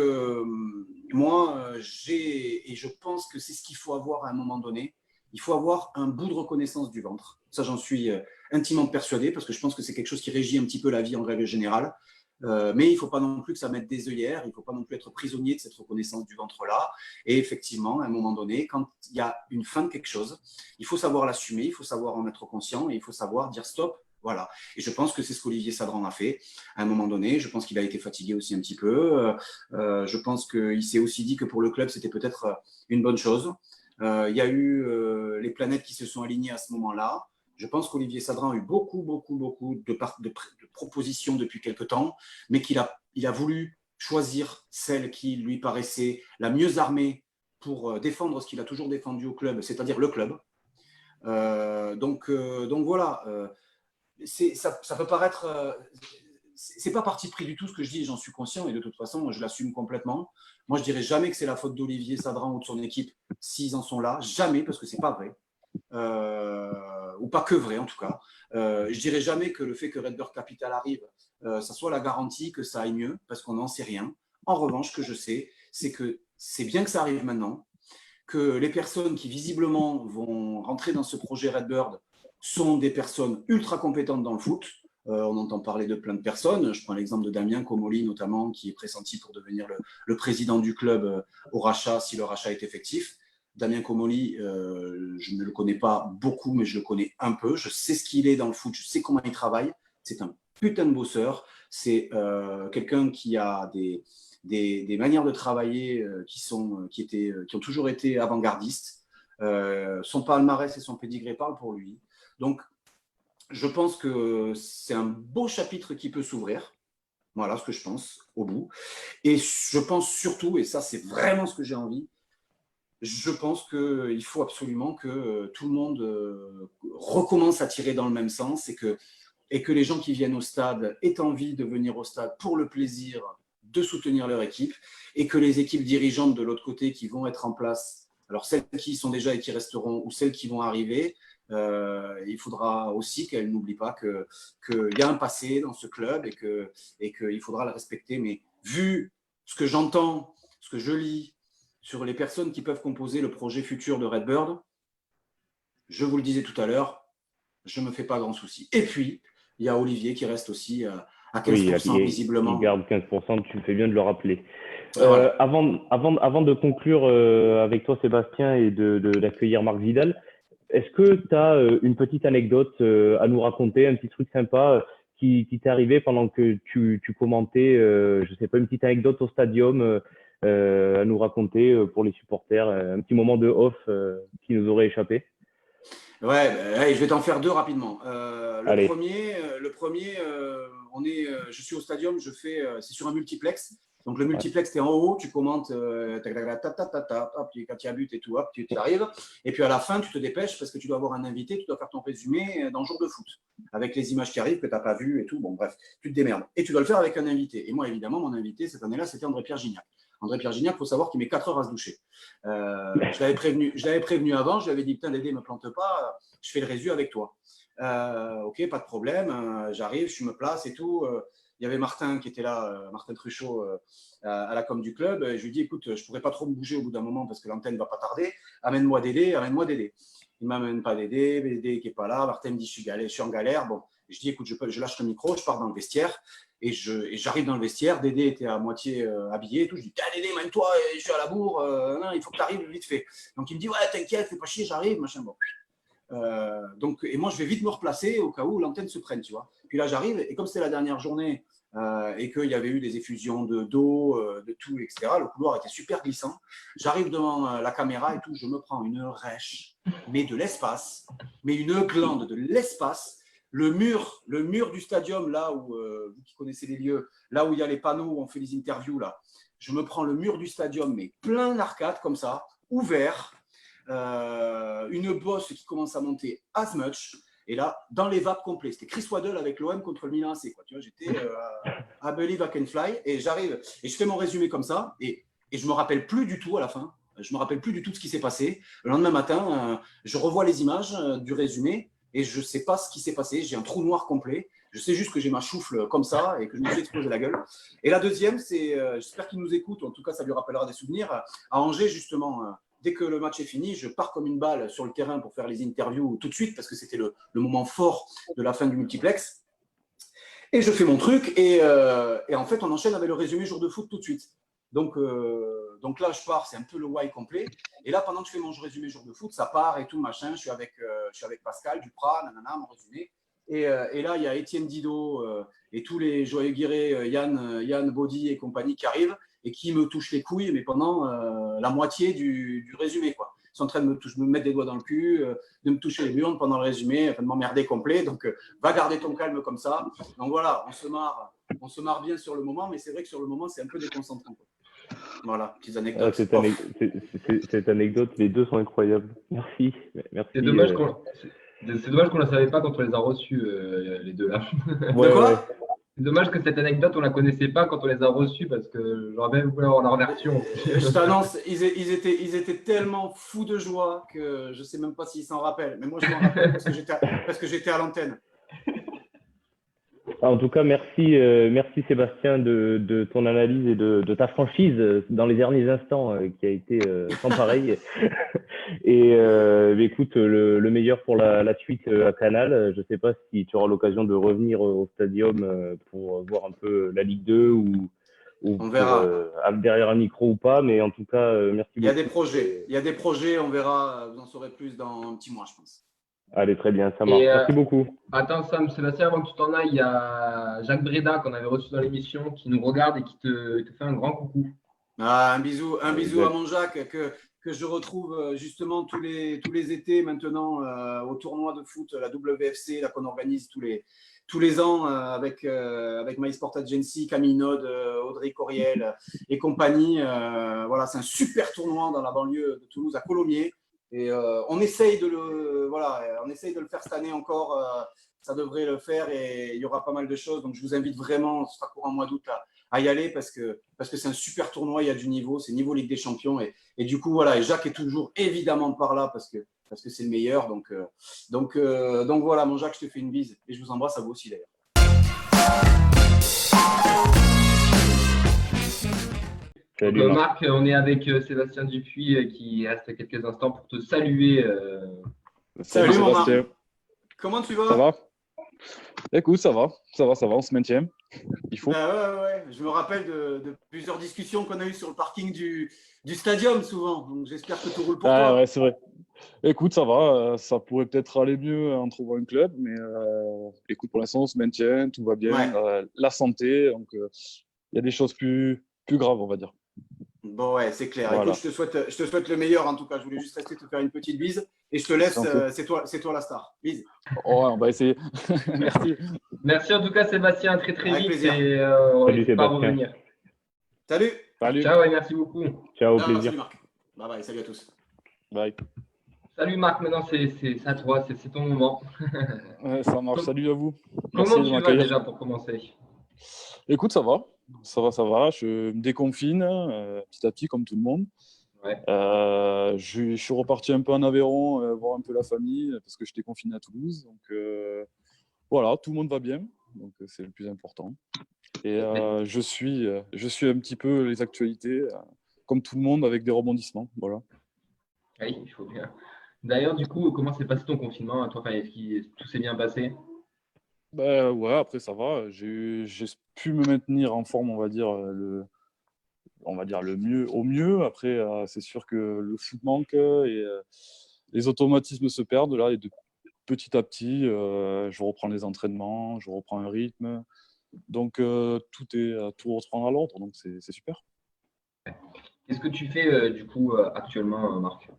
moi, et je pense que c'est ce qu'il faut avoir à un moment donné. Il faut avoir un bout de reconnaissance du ventre. Ça, j'en suis intimement persuadé, parce que je pense que c'est quelque chose qui régit un petit peu la vie en règle générale. Mais il ne faut pas non plus que ça mette des œillères, il ne faut pas non plus être prisonnier de cette reconnaissance du ventre-là. Et effectivement, à un moment donné, quand il y a une fin de quelque chose, il faut savoir l'assumer, il faut savoir en être conscient et il faut savoir dire stop. Voilà. Et je pense que c'est ce qu'Olivier Sadran a fait à un moment donné. Je pense qu'il a été fatigué aussi un petit peu. Je pense qu'il s'est aussi dit que pour le club, c'était peut-être une bonne chose. Il y a eu les planètes qui se sont alignées à ce moment-là. Je pense qu'Olivier Sadran a eu beaucoup de propositions depuis quelque temps, mais qu'il a voulu choisir celle qui lui paraissait la mieux armée pour défendre ce qu'il a toujours défendu au club, c'est-à-dire le club. Donc voilà, ça peut paraître… c'est pas parti pris du tout ce que je dis, j'en suis conscient et de toute façon, je l'assume complètement. Moi, je dirais jamais que c'est la faute d'Olivier Sadran ou de son équipe s'ils en sont là, jamais, parce que c'est pas vrai. ou pas que vrai en tout cas. Je dirais jamais que le fait que Redbird Capital arrive, ça soit la garantie que ça aille mieux, parce qu'on n'en sait rien. En revanche, ce que je sais, c'est que c'est bien que ça arrive maintenant, que les personnes qui visiblement vont rentrer dans ce projet Redbird sont des personnes ultra compétentes dans le foot. On entend parler de plein de personnes. Je prends l'exemple de Damien Comolli notamment, qui est pressenti pour devenir le président du club au rachat, si le rachat est effectif. Damien Comolli, je ne le connais pas beaucoup, mais je le connais un peu. Je sais ce qu'il est dans le foot, je sais comment il travaille. C'est un putain de bosseur. C'est quelqu'un qui a des manières de travailler qui ont toujours été avant-gardistes. Son palmarès et son pédigré parlent pour lui. Donc, je pense que c'est un beau chapitre qui peut s'ouvrir. Voilà ce que je pense au bout. Et je pense surtout, et ça c'est vraiment ce que j'ai envie, je pense qu'il faut absolument que tout le monde recommence à tirer dans le même sens et que les gens qui viennent au stade aient envie de venir au stade pour le plaisir de soutenir leur équipe et que les équipes dirigeantes de l'autre côté qui vont être en place, alors celles qui y sont déjà et qui resteront ou celles qui vont arriver, il faudra aussi qu'elles n'oublient pas qu'il y a un passé dans ce club et qu'il faudra le respecter. Mais vu ce que j'entends, ce que je lis sur les personnes qui peuvent composer le projet futur de Redbird, je vous le disais tout à l'heure, je ne me fais pas grand souci. Et puis, il y a Olivier qui reste aussi à 15% visiblement. Il garde 15%, tu fais bien de le rappeler. Voilà. Avant de conclure avec toi, Sébastien, et d'accueillir Marc Vidal, est-ce que tu as une petite anecdote à nous raconter, un petit truc sympa qui t'est arrivé pendant que tu commentais, je ne sais pas, une petite anecdote au stadium à nous raconter pour les supporters, un petit moment de off qui nous aurait échappé? Ouais, je vais t'en faire deux rapidement. Le premier, je suis au stadium, c'est sur un multiplex. Donc le multiplex, tu es en haut, tu commentes, quand il y a but et tout, hop, tu arrives. Et puis à la fin, tu te dépêches parce que tu dois avoir un invité, tu dois faire ton résumé dans le jour de foot, avec les images qui arrivent que tu n'as pas vues et tout. Bon, bref, tu te démerdes. Et tu dois le faire avec un invité. Et moi, évidemment, mon invité cette année-là, c'était André-Pierre Gignac. André-Pierre Gignac, il faut savoir qu'il met 4 heures à se doucher. Je l'avais prévenu avant, je lui avais dit, putain, Dédé, ne me plante pas, je fais le résu avec toi. Ok, pas de problème, j'arrive, je me place et tout. Il y avait Martin qui était là, Martin Truchot, à la com du club. Et je lui dis, écoute, je ne pourrais pas trop me bouger au bout d'un moment parce que l'antenne ne va pas tarder. Amène-moi Dédé. Il ne m'amène pas Dédé qui n'est pas là. Martin me dit, je suis en galère. Bon, je dis, écoute, je lâche le micro, je pars dans le vestiaire. Et j'arrive dans le vestiaire. Dédé était à moitié habillé et tout. Je dis, Dédé, mène-toi, je suis à la bourre. Non, il faut que tu arrives vite fait. Donc il me dit, ouais, t'inquiète, fais pas chier, j'arrive, machin. Bon. Et moi je vais vite me replacer au cas où l'antenne se prenne, tu vois. Puis là j'arrive et comme c'était la dernière journée et qu'il y avait eu des effusions d'eau, de tout, etc. Le couloir était super glissant. J'arrive devant la caméra et tout, je me prends une rêche, mais de l'espace, mais une glande de l'espace. Le mur du stadium, là où vous qui connaissez les lieux, là où il y a les panneaux où on fait les interviews, là, je me prends le mur du stadium, mais plein d'arcades comme ça, ouvert. Une bosse qui commence à monter as much, et là, dans les vapes complets, c'était Chris Waddle avec l'OM contre le Milan AC, quoi. Tu vois, j'étais à Believe I Can Fly, et j'arrive, et je fais mon résumé comme ça, et je me rappelle plus du tout à la fin, je me rappelle plus du tout de ce qui s'est passé. Le lendemain matin, je revois les images du résumé, et je sais pas ce qui s'est passé, j'ai un trou noir complet. Je sais juste que j'ai ma choufle comme ça et que je me suis explosé la gueule. Et la deuxième, c'est, j'espère qu'il nous écoute, en tout cas ça lui rappellera des souvenirs, à Angers justement. Dès que le match est fini, je pars comme une balle sur le terrain pour faire les interviews tout de suite parce que c'était le moment fort de la fin du multiplex. Et je fais mon truc et en fait, on enchaîne avec le résumé jour de foot tout de suite. Donc là, je pars, c'est un peu le why complet. Et là, pendant que je fais mon résumé jour de foot, ça part et tout, machin. Je suis avec Pascal Duprat, nanana, mon résumé. Et là, il y a Étienne Didot et tous les joyeux guirés, Yann Baudy et compagnie qui arrivent et qui me touchent les couilles, mais pendant la moitié du résumé, quoi. Ils sont en train de me mettre des doigts dans le cul, de me toucher les burnes pendant le résumé, enfin de m'emmerder complet. Donc, va garder ton calme comme ça. Donc voilà, on se marre bien sur le moment, mais c'est vrai que sur le moment, c'est un peu déconcentrant, quoi. Voilà, petites anecdotes. Cette anecdote, les deux sont incroyables. Merci. C'est dommage qu'on ne la savait pas quand on les a reçus, les deux là. Ouais, quoi ? C'est dommage que cette anecdote, on ne la connaissait pas quand on les a reçus parce que j'aurais bien voulu avoir leur version. Je t'annonce, ils étaient tellement fous de joie que je ne sais même pas s'ils s'en rappellent. Mais moi, je m'en rappelle parce que j'étais à l'antenne. En tout cas, merci Sébastien de ton analyse et de ta franchise dans les derniers instants qui a été sans pareil. Et écoute, le meilleur pour la suite à Canal. Je ne sais pas si tu auras l'occasion de revenir au Stadium pour voir un peu la Ligue 2 ou on verra. Derrière un micro ou pas, mais en tout cas, merci beaucoup. Il y a des projets, on verra, vous en saurez plus dans un petit mois, je pense. Allez, très bien, ça marche. Merci beaucoup. Attends, Sam, Sébastien, avant que tu t'en ailles, il y a Jacques Bréda qu'on avait reçu dans l'émission qui nous regarde et qui te fait un grand coucou. Un bisou à mon Jacques que je retrouve justement tous les étés maintenant au tournoi de foot, la WFC, là, qu'on organise tous les ans avec MySport Agency, Camille Nod, Audrey Coriel et compagnie. Voilà, c'est un super tournoi dans la banlieue de Toulouse, à Colomiers. Et on essaye de le faire cette année encore. Ça devrait le faire et il y aura pas mal de choses. Donc, je vous invite vraiment, ce sera courant mois d'août, à y aller parce que c'est un super tournoi. Il y a du niveau, c'est niveau Ligue des Champions. Et du coup, voilà. Et Jacques est toujours évidemment par là parce que c'est le meilleur. Donc voilà, mon Jacques, je te fais une bise et je vous embrasse à vous aussi d'ailleurs. Salut, Marc, on est avec Sébastien Dupuis qui reste quelques instants pour te saluer. Salut mon Marc. Comment tu vas? Ça va? Écoute, ça va, on se maintient. Il faut. Ouais. Je me rappelle de plusieurs discussions qu'on a eues sur le parking du stadium souvent. Donc j'espère que tout roule pour toi. Ouais, c'est vrai. Écoute, ça va. Ça pourrait peut-être aller mieux en trouvant un club, mais écoute, pour l'instant, on se maintient, tout va bien. Ouais. La santé, donc il y a des choses plus graves, on va dire. Bon, ouais, c'est clair. Voilà. Écoute, je te souhaite le meilleur en tout cas. Je voulais juste rester te faire une petite bise et je te laisse. C'est toi la star. Bise. Ouais, on va essayer. Merci. Merci en tout cas, Sébastien. Très Avec vite. plaisir. Et Salut, pas Sébastien. revenir. Salut. Ciao et merci beaucoup. Ciao, au Non, plaisir. salut Marc. Bye bye. Salut à tous. Bye. Salut Marc, maintenant c'est à toi, c'est ton moment. Ouais, ça marche. Salut à vous. Comment Merci de tu vas m'accueillir. déjà pour commencer? Écoute, ça va. Je me déconfine petit à petit, comme tout le monde. Ouais. Je suis reparti un peu en Aveyron, voir un peu la famille, parce que j'étais confiné à Toulouse. Donc voilà, tout le monde va bien. Donc c'est le plus important. Et je suis un petit peu les actualités, comme tout le monde, avec des rebondissements. Voilà. Oui, il faut bien. D'ailleurs, du coup, comment s'est passé ton confinement à toi? Est-ce que tout s'est bien passé? Ben ouais, après ça va. J'ai pu me maintenir en forme, on va dire le mieux au mieux. Après, c'est sûr que le foot manque et les automatismes se perdent là. Et petit à petit, je reprends les entraînements, je reprends un rythme. Donc tout reprend à l'ordre. Donc c'est super. Qu'est-ce que tu fais du coup actuellement, Marc?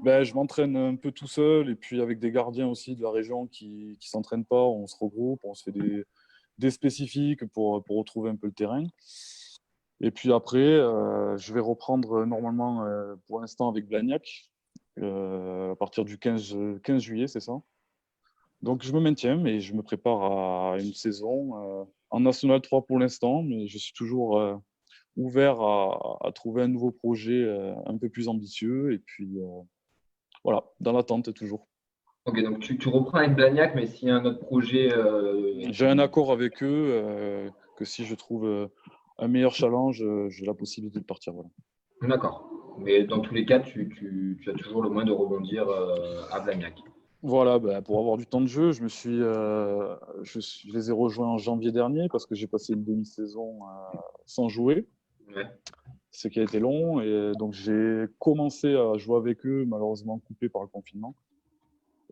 Ben, je m'entraîne un peu tout seul et puis avec des gardiens aussi de la région qui s'entraînent pas, on se regroupe, on se fait des spécifiques pour retrouver un peu le terrain. Et puis après, je vais reprendre normalement pour l'instant avec Blagnac à partir du 15 juillet, c'est ça. Donc je me maintiens et je me prépare à une saison en National 3 pour l'instant, mais je suis toujours ouvert à trouver un nouveau projet un peu plus ambitieux et puis voilà, dans l'attente toujours. Ok, donc tu reprends avec Blagnac, mais s'il y a un autre projet… J'ai un accord avec eux que si je trouve un meilleur challenge, j'ai la possibilité de partir. Voilà. D'accord. Mais dans tous les cas, tu as toujours le moyen de rebondir à Blagnac. Voilà, ben, pour avoir du temps de jeu, je les ai rejoints en janvier dernier parce que j'ai passé une demi-saison sans jouer. Ouais. Ce qui a été long. Et donc, j'ai commencé à jouer avec eux, malheureusement coupé par le confinement.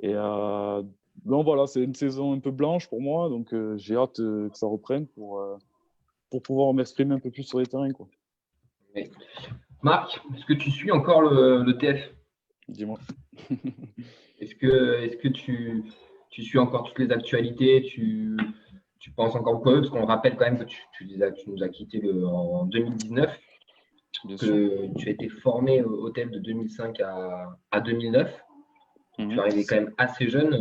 Et bon, voilà, c'est une saison un peu blanche pour moi. Donc, j'ai hâte que ça reprenne pour pouvoir m'exprimer un peu plus sur les terrains, quoi. Ouais. Marc, est-ce que tu suis encore le TF? Dis-moi. Est-ce que tu suis encore toutes les actualités? Tu penses encore quoi? Parce qu'on rappelle quand même que tu nous as quitté en 2019. Bien que sûr. Tu as été formé au TEF de 2005 à 2009. Tu es arrivé quand même assez jeune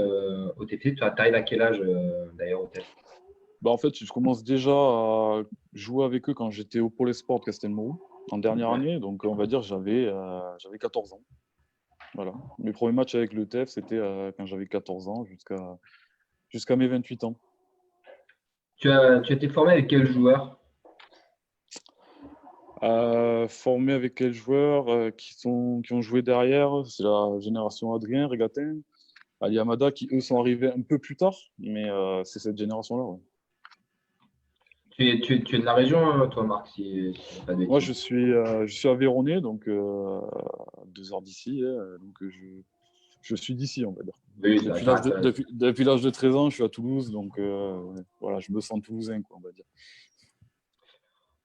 au TF. Tu arrives à quel âge d'ailleurs au TEF? En fait, je commence déjà à jouer avec eux quand j'étais au Pôle Espoir de Castelmourou, en dernière année. Donc, on va dire j'avais 14 ans. Voilà. Mes premiers matchs avec le TEF, c'était quand j'avais 14 ans jusqu'à mes 28 ans. Tu as été formé avec quel joueur? Formé avec quels joueurs qui ont joué derrière? C'est la génération Adrien, Regatin, Ali Amada, qui eux sont arrivés un peu plus tard, mais c'est cette génération-là. Ouais. Tu es de la région, toi, Marc, si pas de Moi, je suis aveyronnais, donc 2 heures d'ici, donc je suis d'ici, on va dire. Oui, depuis l'âge de 13 ans, je suis à Toulouse, donc voilà, je me sens toulousain, quoi, on va dire.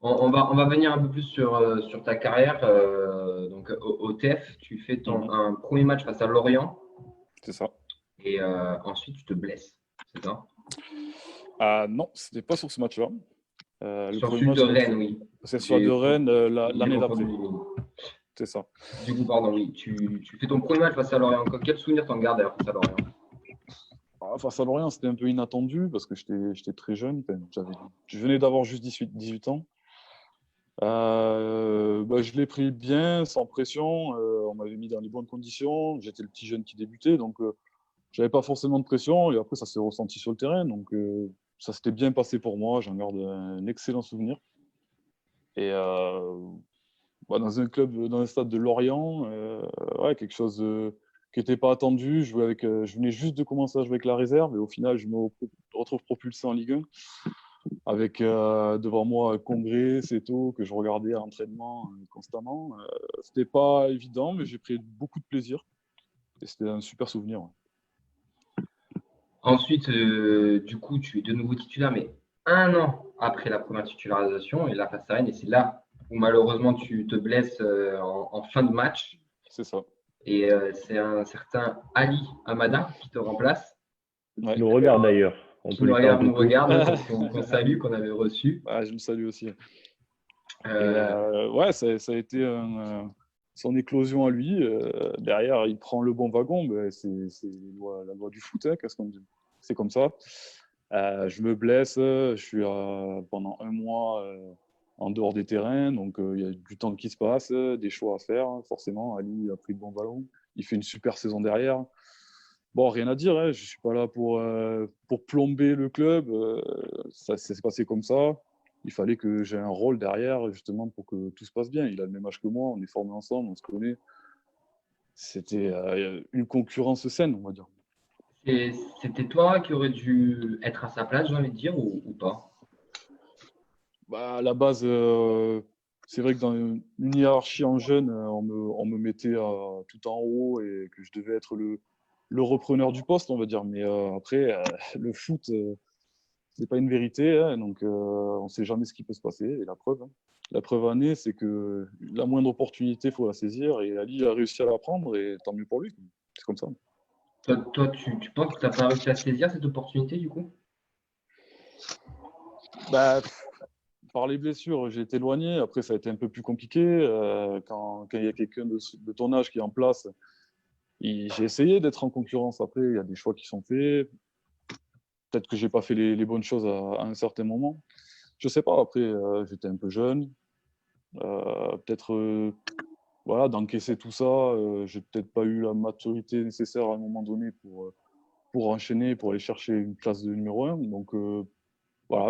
On va venir un peu plus sur ta carrière. Donc, au TEF, tu fais un premier match face à Lorient. C'est ça. Et ensuite, tu te blesses, c'est ça? Non, c'était pas sur ce match-là. Sur celui de Rennes, oui. C'est sur de Rennes l'année d'après. C'est ça. Du coup, pardon, oui. Tu fais ton premier match face à Lorient. Quel souvenir t'en gardes d'ailleurs face à Lorient? Face à Lorient, c'était un peu inattendu parce que j'étais très jeune. Je venais d'avoir juste 18 ans. Je l'ai pris bien, sans pression. On m'avait mis dans les bonnes conditions. J'étais le petit jeune qui débutait, donc j'avais pas forcément de pression. Et après, ça s'est ressenti sur le terrain. Donc, ça s'était bien passé pour moi. J'en garde un excellent souvenir. Et dans un club, dans un stade de Lorient, quelque chose qui n'était pas attendu. Je venais juste de commencer à jouer avec la réserve. Et au final, je me retrouve propulsé en Ligue 1. Avec devant moi Congrès, Seto, que je regardais à l'entraînement constamment. C'était pas évident, mais j'ai pris beaucoup de plaisir. Et c'était un super souvenir. Ouais. Ensuite, du coup, tu es de nouveau titulaire, mais 1 an après la première titularisation, et là, face à Rennes, et c'est là où malheureusement tu te blesses en fin de match. C'est ça. Et c'est un certain Ali Amada qui te remplace. Ouais. Il nous regarde d'ailleurs. Qui nous regarde, qu'on salue, qu'on avait reçu. Je me salue aussi. Ça a été son éclosion à lui. Derrière, il prend le bon wagon. C'est la loi du foot, qu'est-ce qu'on dit. C'est comme ça. Je me blesse. Je suis pendant 1 mois en dehors des terrains. Donc, il y a du temps qui se passe, des choix à faire. Forcément, Ali a pris le bon ballon. Il fait une super saison derrière. Bon, rien à dire, je ne suis pas là pour plomber le club. Ça s'est passé comme ça. Il fallait que j'ai un rôle derrière, justement, pour que tout se passe bien. Il a le même âge que moi, on est formés ensemble, on se connaît. C'était une concurrence saine, on va dire. Et c'était toi qui aurais dû être à sa place, j'ai envie de dire, ou pas? À la base, c'est vrai que dans une hiérarchie en jeune, on me mettait tout en haut et que je devais être le repreneur du poste, on va dire. Mais après, le foot, c'est pas une vérité, donc on sait jamais ce qui peut se passer. Et la preuve en est, c'est que la moindre opportunité, il faut la saisir. Et Ali a réussi à la prendre, et tant mieux pour lui. C'est comme ça. Toi, tu penses que tu n'as pas réussi à saisir cette opportunité, du coup? Par les blessures, j'ai été éloigné. Après, ça a été un peu plus compliqué. Quand il y a quelqu'un de ton âge qui est en place, j'ai essayé d'être en concurrence. Après, il y a des choix qui sont faits. Peut-être que je n'ai pas fait les bonnes choses à un certain moment. Je ne sais pas. Après, j'étais un peu jeune. Peut-être d'encaisser tout ça. Je n'ai peut-être pas eu la maturité nécessaire à un moment donné pour enchaîner, pour aller chercher une place de numéro 1. Donc,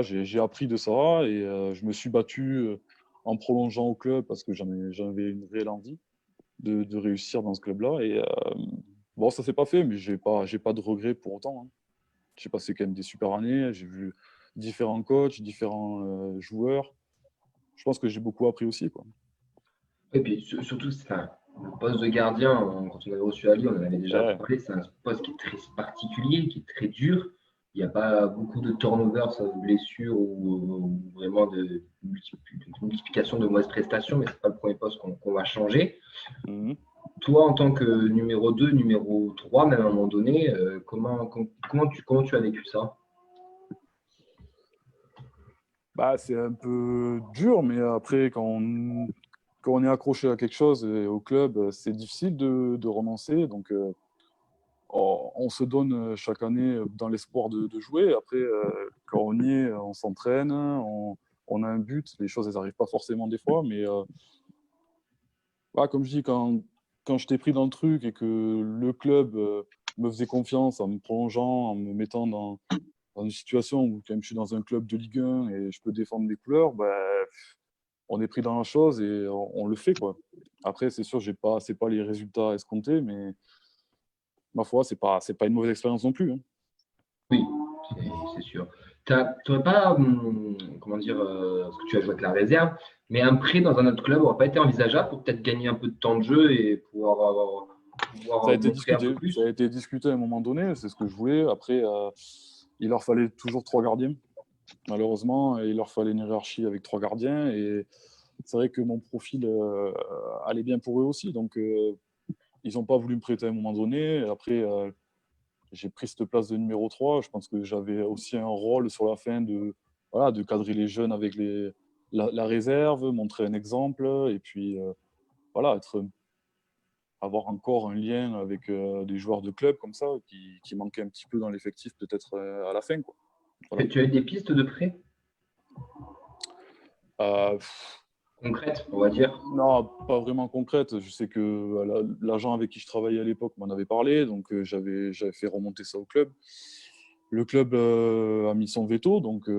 j'ai appris de ça et je me suis battu en prolongeant au club parce que j'avais une réelle envie de réussir dans ce club-là. Et ça ne s'est pas fait, mais je n'ai pas de regrets pour autant. J'ai passé quand même des super années, j'ai vu différents coachs, différents joueurs. Je pense que j'ai beaucoup appris aussi, quoi. Et puis surtout, le poste de gardien, quand on avait reçu Ali, on en avait déjà parlé, c'est un poste qui est très particulier, qui est très dur. Il n'y a pas beaucoup de turnover, de blessures ou vraiment de multiplication de mauvaises prestations, mais ce n'est pas le premier poste qu'on va changer. Toi, en tant que numéro 2, numéro 3, même à un moment donné, comment tu as vécu ça? C'est un peu dur, mais après, quand on est accroché à quelque chose au club, c'est difficile de renoncer. Donc, on se donne chaque année dans l'espoir de jouer. Après, quand on y est, on s'entraîne, on a un but. Les choses, elles n'arrivent pas forcément des fois, mais comme je dis, quand je t'ai pris dans le truc et que le club me faisait confiance en me prolongeant, en me mettant dans une situation où quand même je suis dans un club de Ligue 1 et je peux défendre mes couleurs, on est pris dans la chose et on le fait, quoi. Après, c'est sûr, c'est pas les résultats escomptés, mais ma foi, c'est pas une mauvaise expérience non plus. Hein. Oui, c'est sûr. Tu n'aurais pas, comment dire, parce que tu as joué avec la réserve, mais un prêt dans un autre club n'aurait pas été envisageable pour peut-être gagner un peu de temps de jeu et pouvoir ça a été montrer un peu plus. Ça a été discuté à un moment donné, c'est ce que je voulais. Après, il leur fallait toujours 3 gardiens. Malheureusement, il leur fallait une hiérarchie avec 3 gardiens. Et c'est vrai que mon profil allait bien pour eux aussi. Donc, ils n'ont pas voulu me prêter à un moment donné. Et après, j'ai pris cette place de numéro 3. Je pense que j'avais aussi un rôle sur la fin de cadrer les jeunes avec la réserve, montrer un exemple. Et puis, avoir encore un lien avec des joueurs de club comme ça qui manquaient un petit peu dans l'effectif peut-être à la fin, quoi. Voilà. Tu as eu des pistes de prêt concrètes, on va dire? Non, pas vraiment concrètes. Je sais que l'agent avec qui je travaillais à l'époque m'en avait parlé, donc j'avais fait remonter ça au club. Le club a mis son veto, donc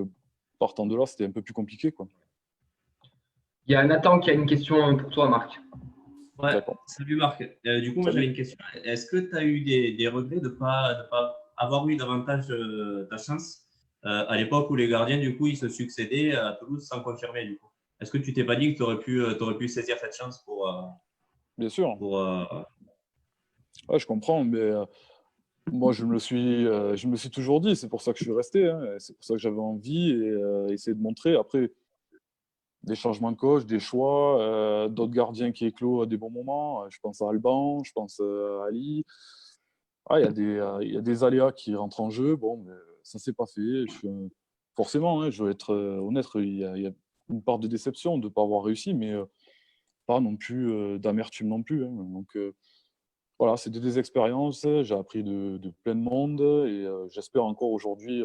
partant de là, c'était un peu plus compliqué, quoi. Il y a Nathan qui a une question pour toi, Marc. Ouais, salut Marc. Du coup, moi j'avais une question. Est-ce que tu as eu des regrets de ne pas avoir eu davantage ta chance à l'époque où les gardiens, du coup, ils se succédaient à Toulouse sans confirmer, du coup? Est-ce que tu t'es pas dit que tu aurais pu saisir cette chance pour… Bien sûr. Je comprends, mais moi, je me suis toujours dit, c'est pour ça que je suis resté, hein, c'est pour ça que j'avais envie et essayer de montrer. Après, des changements de coach, des choix, d'autres gardiens qui éclosent à des bons moments. Je pense à Alban, je pense à Ali. Il y a des aléas qui rentrent en jeu. Bon, mais ça ne s'est pas fait. Forcément, hein, je vais être honnête, il y a une part de déception de ne pas avoir réussi, mais pas non plus d'amertume non plus. Hein. Donc, voilà, c'est des expériences. J'ai appris de plein de monde et j'espère encore aujourd'hui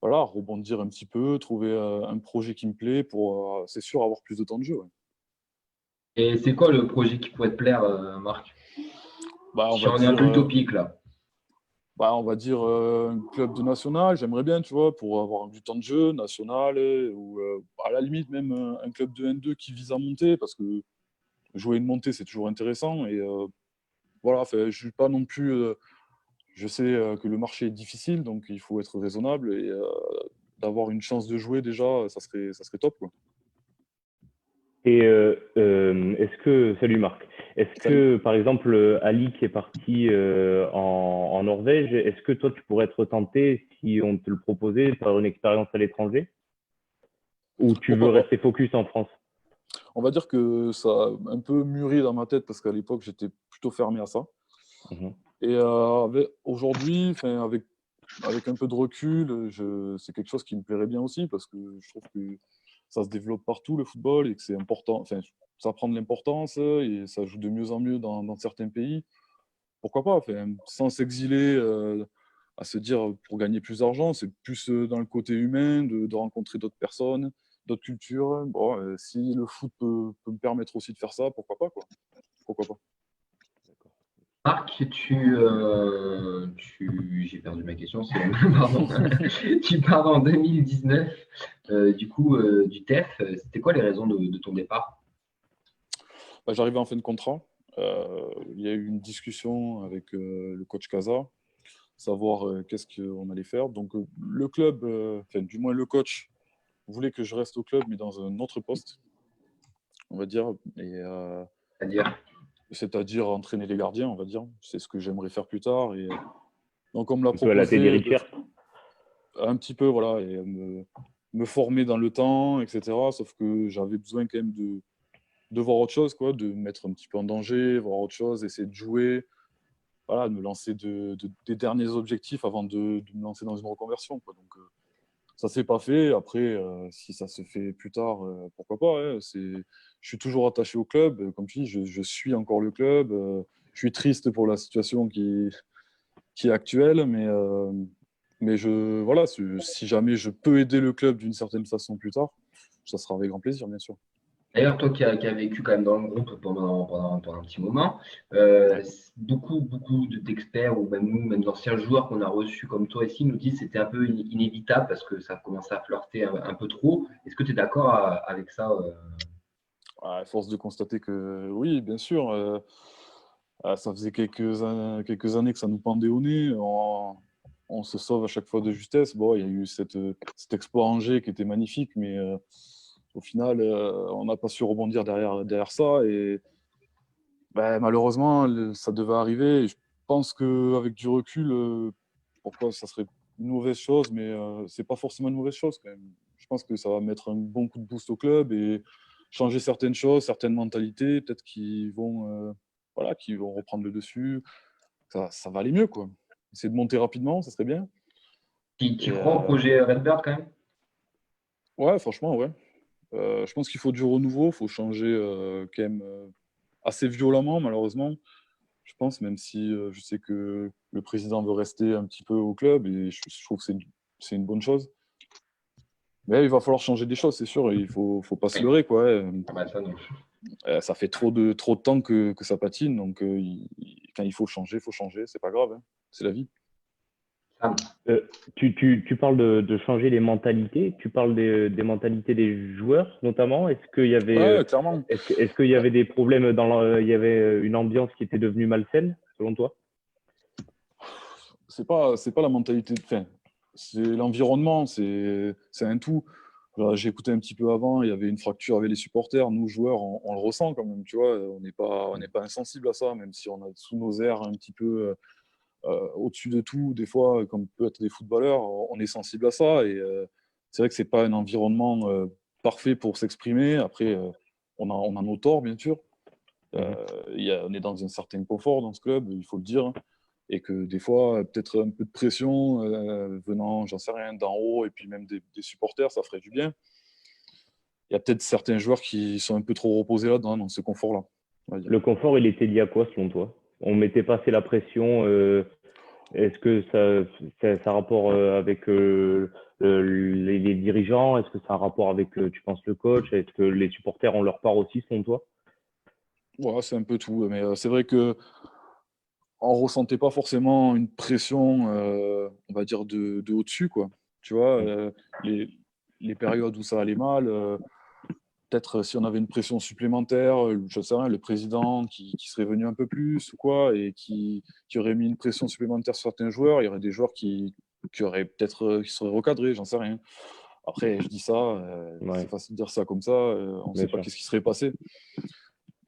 rebondir un petit peu, trouver un projet qui me plaît pour, c'est sûr, avoir plus de temps de jeu. Ouais. Et c'est quoi le projet qui pourrait te plaire, Marc? Si on est un peu utopique, là. On va dire un club de national, j'aimerais bien, tu vois, pour avoir du temps de jeu national ou à la limite même un club de N2 qui vise à monter parce que jouer une montée, c'est toujours intéressant. Et je suis pas non plus… je sais que le marché est difficile, donc il faut être raisonnable et d'avoir une chance de jouer déjà, ça serait top, quoi. Et salut Marc, que par exemple Ali qui est parti en Norvège, est-ce que toi tu pourrais être tenté si on te le proposait par une expérience à l'étranger ou tu veux rester focus en France? On va dire que ça a un peu mûri dans ma tête parce qu'à l'époque j'étais plutôt fermé à ça. Et aujourd'hui, avec un peu de recul, c'est quelque chose qui me plairait bien aussi parce que je trouve que ça se développe partout le football et que c'est important. Enfin, ça prend de l'importance et ça joue de mieux en mieux dans certains pays. Pourquoi pas, sans s'exiler à se dire pour gagner plus d'argent, c'est plus dans le côté humain de rencontrer d'autres personnes, d'autres cultures. Bon, si le foot peut me permettre aussi de faire ça, pourquoi pas, quoi. Pourquoi pas. Marc, j'ai perdu ma question, pardon. Tu pars en 2019 du TEF. C'était quoi les raisons de ton départ? J'arrivais en fin de contrat. Il y a eu une discussion avec le coach Casa, savoir qu'est-ce qu'on allait faire. Donc le club, du moins le coach, voulait que je reste au club, mais dans un autre poste, on va dire. C'est-à-dire entraîner les gardiens, on va dire. C'est ce que j'aimerais faire plus tard. Et donc, on me l'a proposé. Un petit peu, voilà, et me former dans le temps, etc. Sauf que j'avais besoin quand même de voir autre chose, quoi, de me mettre un petit peu en danger, voir autre chose, essayer de jouer, voilà, de me lancer des derniers objectifs avant de me lancer dans une reconversion, quoi. Donc, ça ne s'est pas fait. Après, si ça se fait plus tard, pourquoi pas, hein. Je suis toujours attaché au club. Comme tu dis, je suis encore le club. Je suis triste pour la situation qui est actuelle, mais Mais voilà, si jamais je peux aider le club d'une certaine façon plus tard, ça sera avec grand plaisir, bien sûr. D'ailleurs, toi qui as vécu quand même dans le groupe pendant un petit moment, beaucoup d'experts ou même nous, même d'anciens joueurs qu'on a reçus comme toi ici, nous disent que c'était un peu inévitable parce que ça commençait à flirter un peu trop. Est-ce que tu es d'accord avec ça À force de constater que oui, bien sûr. Ça faisait quelques années que ça nous pendait au nez. On se sauve à chaque fois de justesse. Bon, il y a eu cet exploit à Angers qui était magnifique, mais au final, on n'a pas su rebondir derrière ça. Et malheureusement, ça devait arriver. Et je pense qu'avec du recul, pourquoi ça serait une mauvaise chose, mais c'est pas forcément une mauvaise chose quand même. Je pense que ça va mettre un bon coup de boost au club et changer certaines choses, certaines mentalités, peut-être qui vont reprendre le dessus. Ça va aller mieux, quoi. Essayer de monter rapidement, ça serait bien. Tu crois au projet Redbird quand même? Ouais, franchement, ouais. Je pense qu'il faut du renouveau, il faut changer quand même assez violemment, malheureusement. Je pense, même si je sais que le président veut rester un petit peu au club et je trouve que c'est une bonne chose. Mais il va falloir changer des choses, c'est sûr. Il faut pas se leurrer, quoi. Ça fait trop de temps que ça patine, donc quand il faut changer, c'est pas grave, hein. C'est la vie. Tu parles de changer les mentalités. Tu parles des mentalités des joueurs, notamment. Est-ce qu'il y avait, clairement. Est-ce qu'il y avait des problèmes il y avait une ambiance qui était devenue malsaine, selon toi? C'est pas la mentalité. Enfin, c'est l'environnement, c'est un tout. J'ai écouté un petit peu avant, il y avait une fracture avec les supporters. Nous, joueurs, on le ressent quand même, tu vois. On n'est pas insensible à ça, même si on a sous nos airs un petit peu au-dessus de tout. Des fois, comme peut être des footballeurs, on est sensible à ça. Et c'est vrai que c'est pas un environnement parfait pour s'exprimer. Après, on a nos torts, bien sûr. On est dans un certain confort dans ce club, il faut le dire. Et que des fois, peut-être un peu de pression venant, j'en sais rien, d'en haut, et puis même des supporters, ça ferait du bien. Il y a peut-être certains joueurs qui sont un peu trop reposés là-dedans, dans ce confort-là. Le confort, il était lié à quoi, selon toi? On mettait pas assez la pression. Est-ce que ça a un rapport avec les dirigeants? Est-ce que ça a un rapport avec, tu penses, le coach? Est-ce que les supporters ont leur part aussi, selon toi? Ouais, c'est un peu tout. Mais c'est vrai que on ressentait pas forcément une pression, on va dire, de au-dessus, quoi. Tu vois, les périodes où ça allait mal, peut-être si on avait une pression supplémentaire, je sais rien, le président qui serait venu un peu plus ou quoi, et qui aurait mis une pression supplémentaire sur certains joueurs, il y aurait des joueurs qui auraient peut-être qui seraient recadrés, j'en sais rien. Après, je dis ça, c'est facile de dire ça comme ça, on ne sait pas qu'est-ce qui serait passé.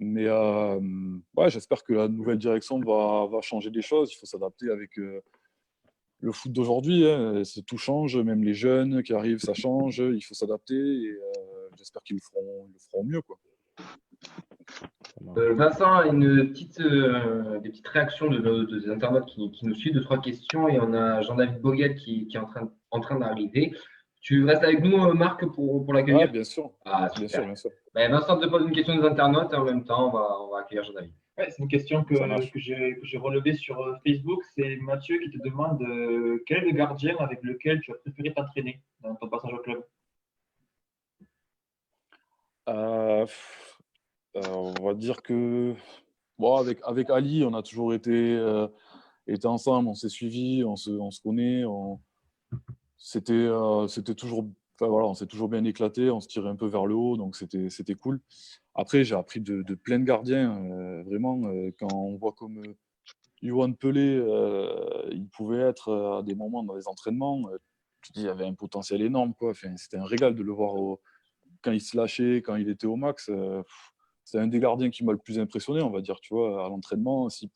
Mais j'espère que la nouvelle direction va changer des choses. Il faut s'adapter avec le foot d'aujourd'hui. Hein. Tout change, même les jeunes qui arrivent, ça change. Il faut s'adapter et j'espère qu'ils le feront mieux, quoi. Vincent, des petites réactions de nos internautes qui nous suivent, 2-3 questions. Et on a Jean-David Boguel qui est en train d'arriver. Tu restes avec nous, Marc, pour l'accueillir? Bien sûr. Super. Bien sûr. Vincent te pose une question des internautes et en même temps, on va accueillir Jean-David. Ouais, c'est une question que j'ai relevée sur Facebook. C'est Mathieu qui te demande quel est le gardien avec lequel tu as préféré t'entraîner dans ton passage au club? On va dire que avec Ali, on a toujours été ensemble, on s'est suivis, on se connaît. C'était toujours, on s'est toujours bien éclaté, on se tirait un peu vers le haut, donc c'était cool. Après, j'ai appris de plein de gardiens, vraiment, quand on voit comme Yoann Pelé, il pouvait être à des moments dans les entraînements, je dis, il y avait un potentiel énorme, quoi. Enfin, c'était un régal de le voir quand il se lâchait, quand il était au max. C'est un des gardiens qui m'a le plus impressionné, on va dire, tu vois, à l'entraînement. S'il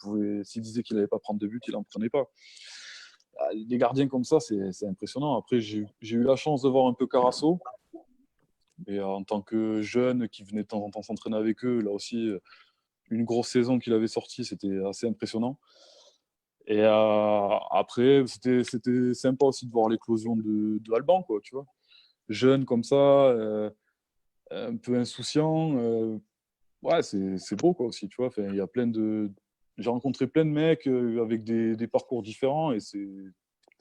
disait qu'il n'allait pas prendre de but, il n'en prenait pas. Des gardiens comme ça, c'est impressionnant. Après, j'ai eu la chance de voir un peu Carasso. Et en tant que jeune qui venait de temps en temps s'entraîner avec eux, là aussi, une grosse saison qu'il avait sortie, c'était assez impressionnant. Et après, c'était sympa aussi de voir l'éclosion de Alban, quoi, tu vois. Jeune comme ça, un peu insouciant. C'est beau, quoi, aussi, tu vois. Enfin, il y a j'ai rencontré plein de mecs avec des parcours différents et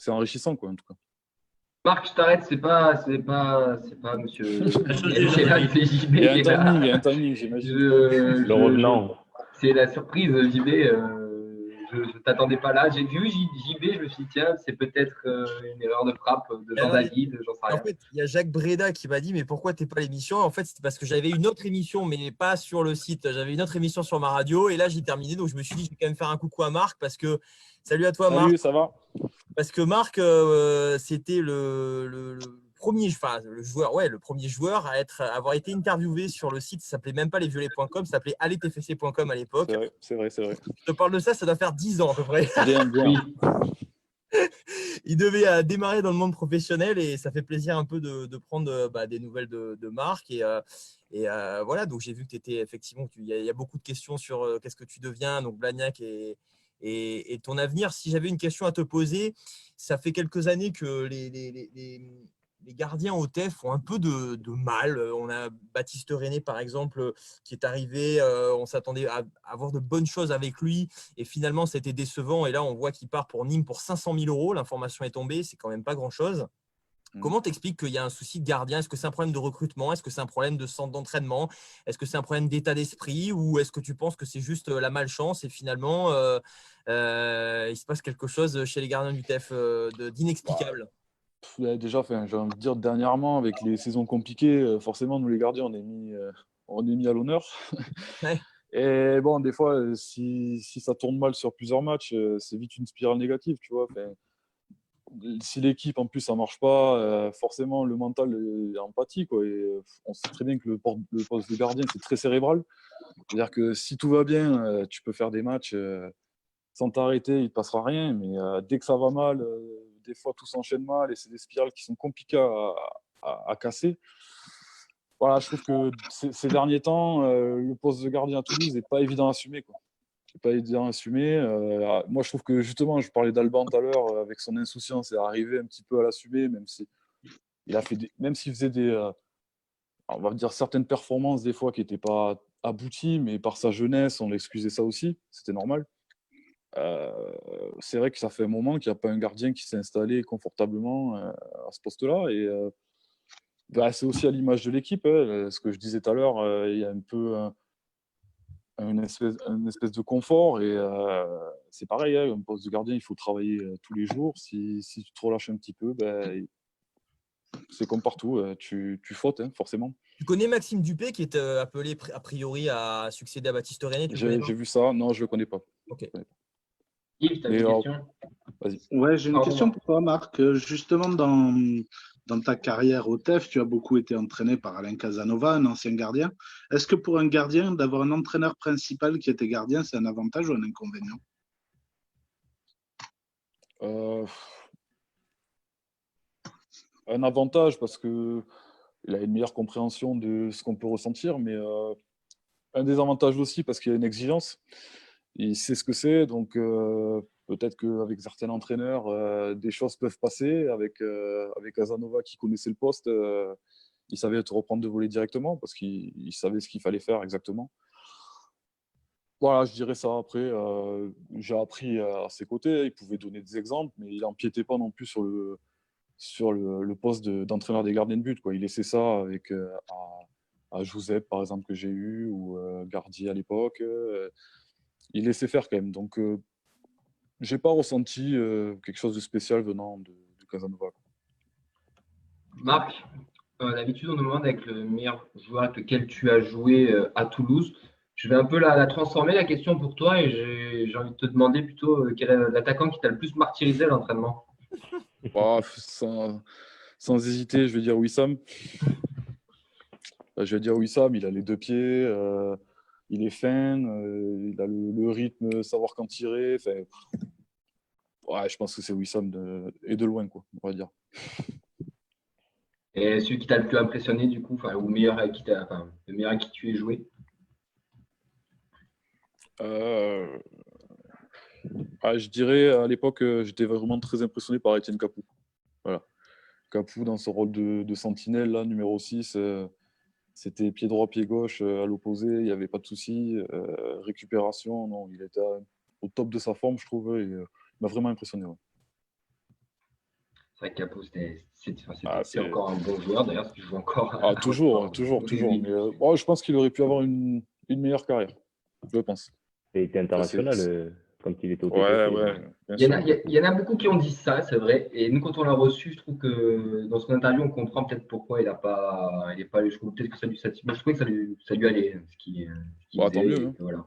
c'est enrichissant, quoi, en tout cas. Marc, je t'arrête, c'est pas monsieur. C'est JB. Il y a un timing, j'imagine. Le revenant. C'est la surprise, JB. Je ne t'attendais pas là. J'ai vu JB, je me suis dit, tiens, c'est peut-être une erreur de frappe de Jean-David, j'en sais rien. En fait, il y a Jacques Breda qui m'a dit, mais pourquoi tu n'es pas à l'émission? En fait, c'était parce que j'avais une autre émission, mais pas sur le site. J'avais une autre émission sur ma radio et là, j'ai terminé. Donc, je me suis dit, je vais quand même faire un coucou à Marc parce que. Salut à toi, Marc. Salut, ça va? Parce que Marc, c'était le premier, enfin, le premier joueur à avoir été interviewé sur le site. Ça s'appelait même pas lesviolets.com, ça s'appelait alleztfc.com à l'époque. C'est vrai. Je te parle de ça, ça doit faire 10 ans à peu près. Bien. Il devait démarrer dans le monde professionnel et ça fait plaisir un peu de prendre des nouvelles de Marc. Et voilà, donc j'ai vu que tu étais effectivement, il y a beaucoup de questions sur qu'est-ce que tu deviens, donc Blagnac et ton avenir. Si j'avais une question à te poser, ça fait quelques années que les gardiens au TEF ont un peu de mal. On a Baptiste René, par exemple, qui est arrivé. On s'attendait à avoir de bonnes choses avec lui. Et finalement, c'était décevant. Et là, on voit qu'il part pour Nîmes pour 500 000 €. L'information est tombée. C'est quand même pas grand-chose. Comment t'expliques qu'il y a un souci de gardien? Est-ce que c'est un problème de recrutement? Est-ce que c'est un problème de centre d'entraînement? Est-ce que c'est un problème d'état d'esprit? Ou est-ce que tu penses que c'est juste la malchance et finalement, il se passe quelque chose chez les gardiens du TEF d'inexplicable? Déjà, j'ai envie de dire, dernièrement, avec les saisons compliquées, forcément, nous les gardiens, on est mis à l'honneur. Ouais. Et bon, des fois, si ça tourne mal sur plusieurs matchs, c'est vite une spirale négative, tu vois. Si l'équipe, en plus, ça ne marche pas, forcément, le mental est empathique, quoi. Et on sait très bien que le poste de gardien, c'est très cérébral. C'est-à-dire que si tout va bien, tu peux faire des matchs sans t'arrêter, il ne te passera rien. Mais dès que ça va mal, des fois, tout s'enchaîne mal et c'est des spirales qui sont compliquées à casser. Voilà, je trouve que ces derniers temps, le poste de gardien à Toulouse n'est pas évident à assumer, quoi. C'est pas évident à assumer. Moi, je trouve que justement, je parlais d'Alban tout à l'heure, avec son insouciance, et arrivé un petit peu à l'assumer, même s'il faisait on va dire certaines performances des fois qui n'étaient pas abouties, mais par sa jeunesse, on l'excusait ça aussi, c'était normal. C'est vrai que ça fait un moment qu'il n'y a pas un gardien qui s'est installé confortablement à ce poste-là. Et c'est aussi à l'image de l'équipe. Ce que je disais tout à l'heure, il y a un peu une espèce de confort. Et c'est pareil, un poste de gardien, il faut travailler tous les jours. Si tu te relâches un petit peu, c'est comme partout, tu fautes, forcément. Tu connais Maxime Dupé qui est appelé a priori à succéder à Baptiste René? J'ai vu ça. Non, je ne le connais pas. Ok. Yves, tu as une question? Vas-y. Ouais, j'ai une question pour toi, Marc. Justement, dans ta carrière au TEF, tu as beaucoup été entraîné par Alain Casanova, un ancien gardien. Est-ce que pour un gardien, d'avoir un entraîneur principal qui était gardien, c'est un avantage ou un inconvénient? Un avantage parce qu'il a une meilleure compréhension de ce qu'on peut ressentir, mais un désavantage aussi parce qu'il y a une exigence. Il sait ce que c'est, donc peut-être qu'avec certains entraîneurs, des choses peuvent passer. Avec Casanova qui connaissait le poste, il savait te reprendre de voler directement parce qu'il savait ce qu'il fallait faire exactement. Voilà, je dirais ça. Après, j'ai appris à ses côtés, il pouvait donner des exemples, mais il n'empiétait pas non plus sur le poste d'entraîneur des gardiens de but, quoi. Il laissait ça avec à Josep, par exemple, que j'ai eu, ou Gardier à l'époque. Il laissait faire quand même. Donc, je n'ai pas ressenti quelque chose de spécial venant de Casanova. Marc, d'habitude, on demande avec le meilleur joueur avec lequel tu as joué à Toulouse. Je vais un peu la transformer, la question pour toi, et j'ai envie de te demander plutôt quel est l'attaquant qui t'a le plus martyrisé à l'entraînement? Sans hésiter, je vais dire Wissam. Il a les deux pieds. Il est fin, il a le rythme, savoir quand tirer. Je pense que c'est Wissam et de loin, quoi, on va dire. Et celui qui t'a le plus impressionné, du coup, ou le meilleur avec qui tu es joué? Je dirais, à l'époque, j'étais vraiment très impressionné par Étienne Capou. Voilà. Capou, dans son rôle de sentinelle, là, numéro 6, c'était pied droit, pied gauche à l'opposé, il n'y avait pas de souci. Récupération, non, il était au top de sa forme, je trouve, et il m'a vraiment impressionné. Ouais. C'est vrai que Capo, c'est encore un bon joueur, d'ailleurs, parce qu'il joue encore. Toujours. Mais, je pense qu'il aurait pu avoir une meilleure carrière, je pense. Il a été international quand il était au TFC. Il y en a beaucoup qui ont dit ça, c'est vrai. Et nous, quand on l'a reçu, je trouve que dans son interview, on comprend peut-être pourquoi il n'est pas allé jusqu'au bout. Peut-être que ça lui satisfait. Je trouvais que ça lui allait. Tant mieux. Hein. Voilà.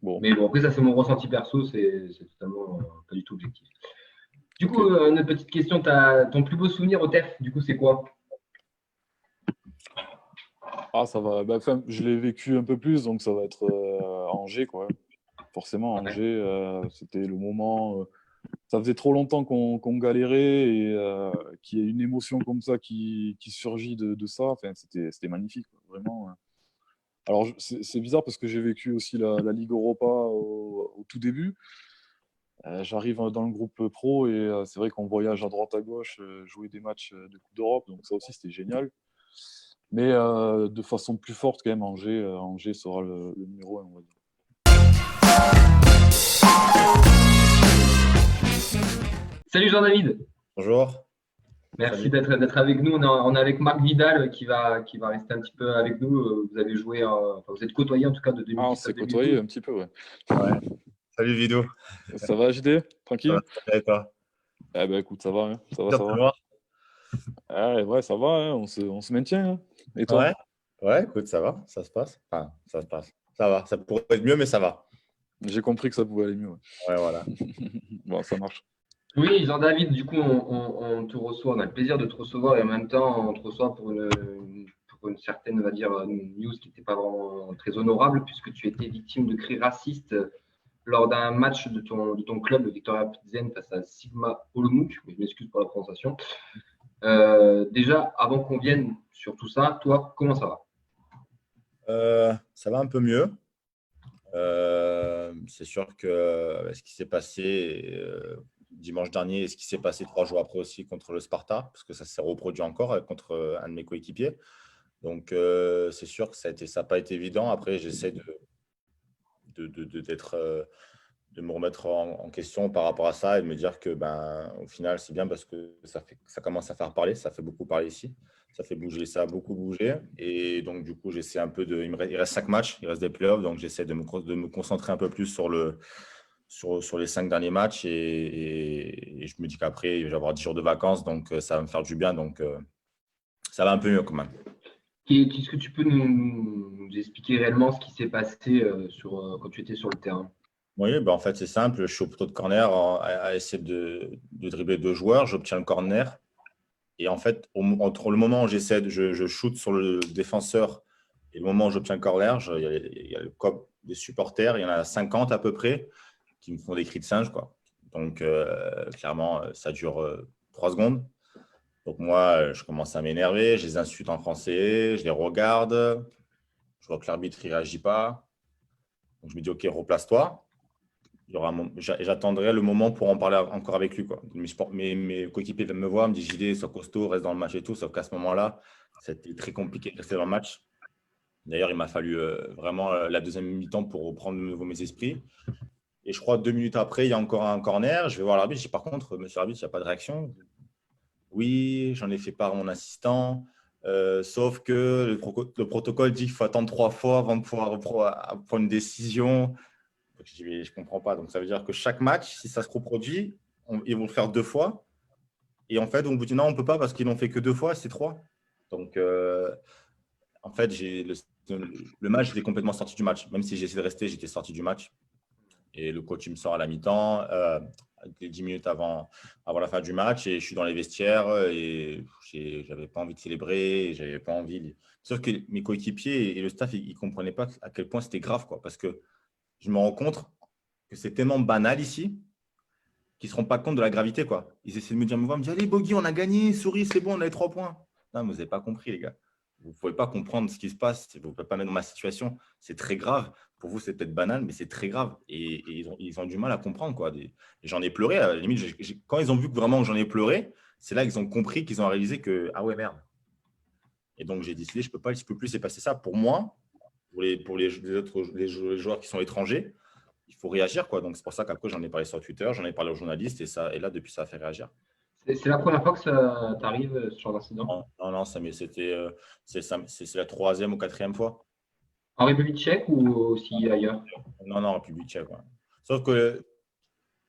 Bon. Mais bon, après, ça, c'est mon ressenti perso. C'est totalement pas du tout objectif. Du coup, une petite question. Ton plus beau souvenir au TEF, du coup, c'est quoi? Ça va. Je l'ai vécu un peu plus, donc ça va être Angers, quoi. Forcément, Angers, c'était le moment. Ça faisait trop longtemps qu'on galérait et qu'il y ait une émotion comme ça qui surgit de ça. Enfin, c'était magnifique, quoi, vraiment. Alors, c'est bizarre parce que j'ai vécu aussi la Ligue Europa au tout début. J'arrive dans le groupe pro et c'est vrai qu'on voyage à droite à gauche jouer des matchs de Coupe d'Europe, donc ça aussi c'était génial. Mais de façon plus forte quand même, Angers sera le numéro 1, on va dire. Salut Jean-David. Bonjour. Merci d'être avec nous. On est avec Marc Vidal qui va rester un petit peu avec nous. Vous avez joué, vous êtes côtoyé en tout cas de 2010. On s'est côtoyé un petit peu, ouais. Salut Vidou. Ça va JD? Tranquille? Ça va et toi? Écoute, ça va. Hein. Ça va. Ouais, ça va, hein. On se maintient. Hein. Et toi? Ouais, écoute, ça va, ça se passe. Enfin, ça se passe. Ça va, ça pourrait être mieux, mais ça va. J'ai compris que ça pouvait aller mieux. Ouais, voilà. Bon, ça marche. Oui, Jean-David, du coup, on te reçoit, on a le plaisir de te recevoir et en même temps, on te reçoit pour une certaine, on va dire, news qui n'était pas vraiment très honorable puisque tu étais victime de cris racistes lors d'un match de ton club, le Victoria Pilsen, face à Sigma Olomouc. Je m'excuse pour la prononciation. Déjà, avant qu'on vienne sur tout ça, toi, comment ça va? Ça va un peu mieux. C'est sûr que ce qui s'est passé dimanche dernier et ce qui s'est passé 3 jours après aussi contre le Sparta, parce que ça s'est reproduit encore contre un de mes coéquipiers. Donc, c'est sûr que ça n'a pas été évident. Après, j'essaie de me remettre en question par rapport à ça et de me dire que, au final, c'est bien parce que ça commence à faire parler. Ça fait beaucoup parler ici. Ça fait bouger, ça a beaucoup bougé. Et donc, du coup, j'essaie un peu il reste 5 matchs, il reste des playoffs. Donc, j'essaie de me concentrer un peu plus sur les 5 derniers matchs. Et je me dis qu'après, je vais avoir 10 jours de vacances. Donc, ça va me faire du bien. Donc, ça va un peu mieux quand même. Est-ce que tu peux nous expliquer réellement ce qui s'est passé quand tu étais sur le terrain? Oui, en fait, c'est simple. Je suis au poteau de corner à essayer de dribbler 2 joueurs. J'obtiens le corner. Et en fait, entre le moment où je shoot sur le défenseur et le moment où j'obtiens le corner, il y a le cop des supporters. Il y en a 50 à peu près qui me font des cris de singe, quoi. Donc, clairement, ça dure 3 secondes. Donc, moi, je commence à m'énerver. Je les insulte en français. Je les regarde. Je vois que l'arbitre ne réagit pas. Donc, je me dis, OK, replace-toi. J'attendrai le moment pour en parler encore avec lui, quoi. Mes coéquipiers viennent me voir, me disent JD, sois costaud, reste dans le match et tout. Sauf qu'à ce moment-là, c'était très compliqué de rester dans le match. D'ailleurs, il m'a fallu vraiment la deuxième mi-temps pour reprendre de nouveau mes esprits. Et je crois 2 minutes après, il y a encore un corner. Je vais voir l'arbitre. Je dis par contre, monsieur l'arbitre, il n'y a pas de réaction. Oui, j'en ai fait part à mon assistant. Sauf que le protocole dit qu'il faut attendre 3 fois avant de pouvoir prendre une décision. Je ne comprends pas. Donc, ça veut dire que chaque match, si ça se reproduit, ils vont le faire 2 fois. Et en fait, on vous dit non, on ne peut pas parce qu'ils n'ont fait que 2 fois, c'est 3. Donc, en fait, le match, j'étais complètement sorti du match. Même si j'ai essayé de rester, j'étais sorti du match. Et le coach, il me sort à la mi-temps, 10 minutes avant la fin du match. Et je suis dans les vestiaires et je n'avais pas envie de célébrer. J'avais pas envie. Sauf que mes coéquipiers et le staff, ils ne comprenaient pas à quel point c'était grave, quoi. Parce que je me rends compte que c'est tellement banal ici qu'ils ne se rendent pas compte de la gravité, quoi. Ils essaient de me dire, allez, Bogi, on a gagné, souris, c'est bon, on a les 3 points. Non, mais vous n'avez pas compris, les gars. Vous ne pouvez pas comprendre ce qui se passe. Vous ne pouvez pas mettre dans ma situation. C'est très grave. Pour vous, c'est peut-être banal, mais c'est très grave. Et ils ont du mal à comprendre, quoi. Et j'en ai pleuré. À la limite, quand ils ont vu que vraiment j'en ai pleuré, c'est là qu'ils ont compris, qu'ils ont réalisé que, ah ouais, merde. Et donc, j'ai décidé, je ne peux plus laisser passer ça. Pour moi, pour les joueurs qui sont étrangers, il faut réagir, quoi. Donc, c'est pour ça qu'après, j'en ai parlé sur Twitter, j'en ai parlé aux journalistes et là, depuis, ça a fait réagir. C'est la première fois que ça t'arrive, ce genre d'incident? Non, c'est la 3e ou 4e fois. En République tchèque ou aussi ailleurs? Non, en République tchèque. Ouais. Sauf que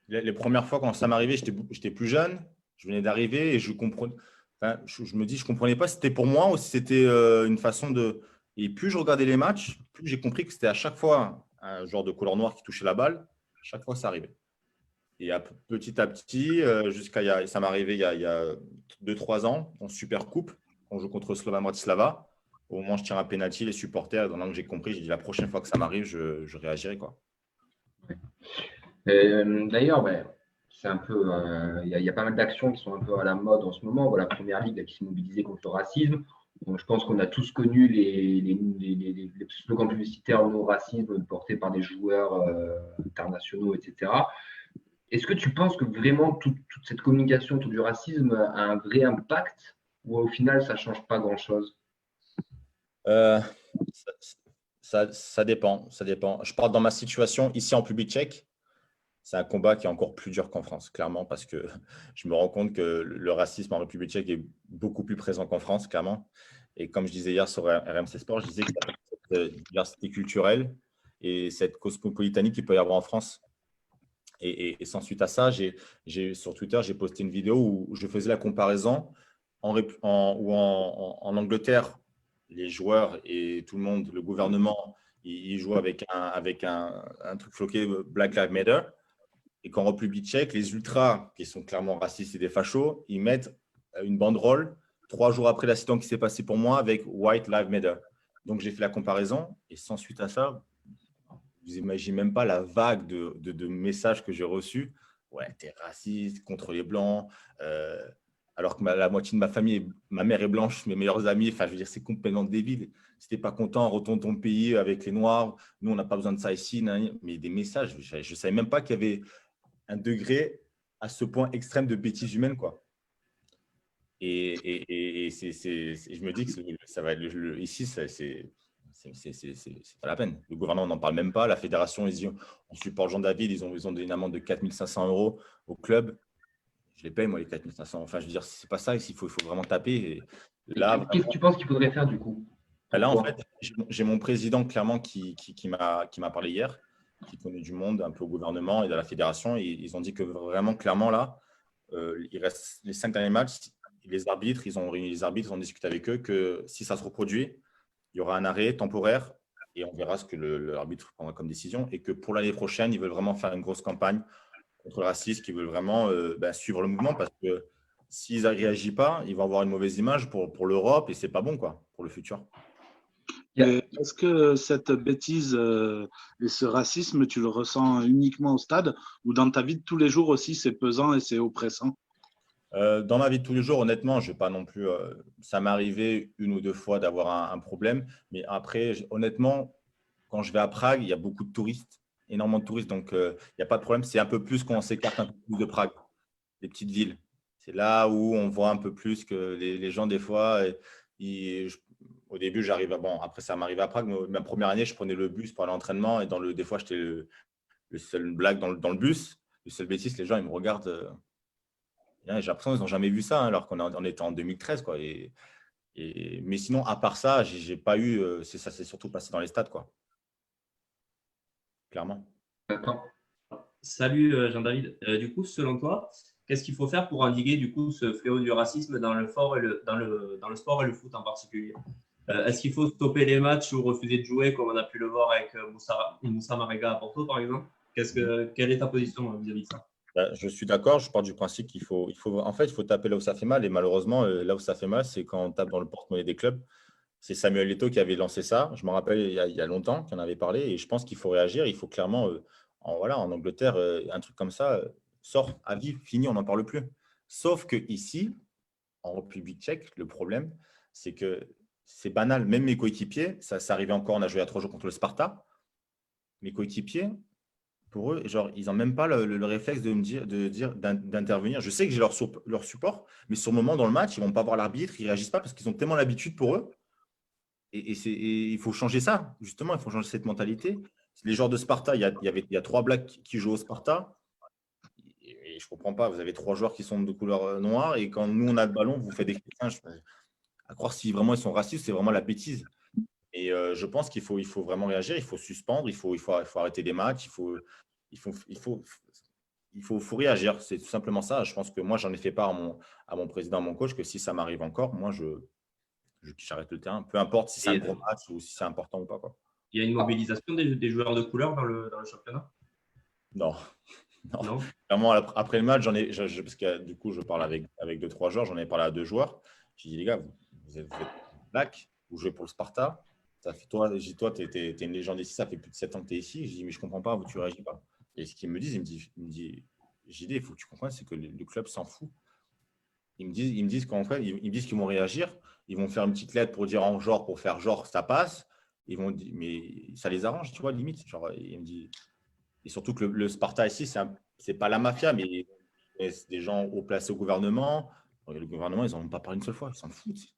les premières fois quand ça m'arrivait, j'étais plus jeune, je venais d'arriver et je comprenais. Enfin, je me dis, je comprenais pas si c'était pour moi ou si c'était une façon de. Et plus je regardais les matchs, plus j'ai compris que c'était à chaque fois un genre de couleur noire qui touchait la balle. Chaque fois, ça arrivait. Et petit à petit, ça m'est arrivé il y a 2-3 ans en Super Coupe, on joue contre Slovan Bratislava. Au moment où je tire un penalty, les supporters, dans l'angle que j'ai compris, j'ai dit la prochaine fois que ça m'arrive, je réagirai, quoi. D'ailleurs, c'est un peu, il y a pas mal d'actions qui sont un peu à la mode en ce moment. Voilà, la Première Ligue qui s'est mobilisée contre le racisme. Je pense qu'on a tous connu les slogans publicitaires au racisme portés par des joueurs internationaux, etc. Est-ce que tu penses que vraiment toute cette communication autour du racisme a un vrai impact ou au final ça ne change pas grand-chose? Ça dépend. Je parle dans ma situation ici en République tchèque. C'est un combat qui est encore plus dur qu'en France, clairement, parce que je me rends compte que le racisme en République tchèque est beaucoup plus présent qu'en France, clairement. Et comme je disais hier sur RMC Sport, je disais que cette diversité culturelle et cette cosmopolitanie qu'il peut y avoir en France. Et sans suite à ça, sur Twitter, j'ai posté une vidéo où je faisais la comparaison en Angleterre, les joueurs et tout le monde, le gouvernement, ils jouent avec un truc floqué Black Lives Matter. Et qu'en République tchèque, les ultras, qui sont clairement racistes et des fachos, ils mettent une banderole 3 jours après l'accident qui s'est passé pour moi avec White Lives Matter. Donc, j'ai fait la comparaison et sans suite à ça, vous n'imaginez même pas la vague de messages que j'ai reçus. Ouais, t'es raciste, contre les Blancs, alors que la moitié de ma famille, ma mère est blanche, mes meilleurs amis, enfin, je veux dire, c'est complètement débile. Si t'es pas content, retourne ton pays avec les Noirs. Nous, on n'a pas besoin de ça ici. Mais des messages, je ne savais même pas qu'il y avait un degré à ce point extrême de bêtise humaine, quoi. Et je me dis que ça va être ici, c'est pas la peine. Le gouvernement n'en parle même pas. La fédération, on supporte Jean David, ils ont donné une amende de 4 500 € au club. Je les paye, moi, les 4 500. Enfin, je veux dire, c'est pas ça. Il faut vraiment taper. Et là, qu'est-ce que tu penses qu'il faudrait faire du coup? Là, en fait, j'ai mon président clairement qui m'a parlé hier, qui connaît du monde, un peu au gouvernement et à la fédération. Et ils ont dit que vraiment, clairement, là, il reste les 5 derniers matchs. Les arbitres, ils ont réuni les arbitres, ils ont discuté avec eux que si ça se reproduit, il y aura un arrêt temporaire et on verra ce que l'arbitre prendra comme décision. Et que pour l'année prochaine, ils veulent vraiment faire une grosse campagne contre le racisme, qu'ils veulent vraiment suivre le mouvement parce que s'ils ne réagissent pas, ils vont avoir une mauvaise image pour l'Europe et ce n'est pas bon, quoi, pour le futur. Est-ce que cette bêtise et ce racisme, tu le ressens uniquement au stade ou dans ta vie de tous les jours aussi, c'est pesant et c'est oppressant? Dans ma vie de tous les jours, honnêtement, je ne vais pas non plus. Ça m'est arrivé 1 ou 2 fois d'avoir un problème. Mais après, honnêtement, quand je vais à Prague, il y a beaucoup de touristes, énormément de touristes. Donc, il n'y a pas de problème. C'est un peu plus quand on s'écarte un peu plus de Prague, des petites villes. C'est là où on voit un peu plus que les gens, des fois, au début, j'arrive à… Bon, après, ça m'arrive à Prague. Mais ma première année, je prenais le bus pour aller à l'entraînement. Et des fois, j'étais le seul blague dans le bus. Le seul bêtise, les gens, ils me regardent… J'ai l'impression qu'ils n'ont jamais vu ça, alors qu'on était en 2013, quoi. Mais sinon, à part ça, j'ai pas eu… ça s'est surtout passé dans les stades, quoi. Clairement. D'accord. Salut Jean-David. Du coup, selon toi, qu'est-ce qu'il faut faire pour endiguer du coup ce fléau du racisme dans le sport et le foot en particulier? Est-ce qu'il faut stopper les matchs ou refuser de jouer comme on a pu le voir avec Moussa Marega à Porto, par exemple? Quelle est ta position vis-à-vis de ça? Je suis d'accord, je pars du principe qu'il faut taper là où ça fait mal. Et malheureusement, là où ça fait mal, c'est quand on tape dans le porte-monnaie des clubs. C'est Samuel Eto'o qui avait lancé ça. Je me rappelle, il y a longtemps qu'il en avait parlé. Et je pense qu'il faut réagir. Il faut clairement, en Angleterre, un truc comme ça sort à vie, fini, on n'en parle plus. Sauf qu'ici, en République tchèque, le problème, c'est que c'est banal. Même mes coéquipiers, ça arrivait encore, on a joué à 3 jours contre le Sparta. Mes coéquipiers, pour eux, genre, ils n'ont même pas le réflexe d'intervenir. Je sais que j'ai leur support, mais sur le moment dans le match, ils ne vont pas voir l'arbitre, ils ne réagissent pas parce qu'ils ont tellement l'habitude pour eux. Et il faut changer ça, justement, il faut changer cette mentalité. Les joueurs de Sparta, il y a 3 Blacks qui jouent au Sparta. Et je ne comprends pas. Vous avez 3 joueurs qui sont de couleur noire et quand nous, on a le ballon, vous faites des cris de singe. À croire si vraiment ils sont racistes, c'est vraiment la bêtise. Et je pense qu'il faut vraiment réagir, il faut suspendre, il faut arrêter les matchs, il faut réagir. C'est tout simplement ça. Je pense que moi, j'en ai fait part à mon président, à mon coach, que si ça m'arrive encore, moi, j'arrête le terrain. Peu importe si c'est un gros match ou si c'est important ou pas, quoi. Il y a une mobilisation des joueurs de couleur dans le championnat? Non. Non. Vraiment, après le match, parce que du coup, je parle avec 2-3 joueurs, j'en ai parlé à 2 joueurs. J'ai dit, les gars, vous êtes black, vous jouez pour le Sparta. Ça fait, toi, tu es une légende ici, ça fait plus de 7 ans que tu es ici. Je dis, mais je ne comprends pas, tu ne réagis pas. Et ce qu'ils me disent, il me dit JD, il faut que tu comprennes, c'est que le club s'en fout. Ils me disent qu'en fait, ils me disent qu'ils vont réagir, ils vont faire une petite lettre pour dire en genre, pour faire genre, ça passe. Ils vont dire, mais ça les arrange, tu vois, limite. Genre, il me dit, et surtout que le Sparta ici, c'est pas la mafia, mais c'est des gens haut placés au gouvernement. Le gouvernement, ils n'en ont pas parlé une seule fois, ils s'en foutent.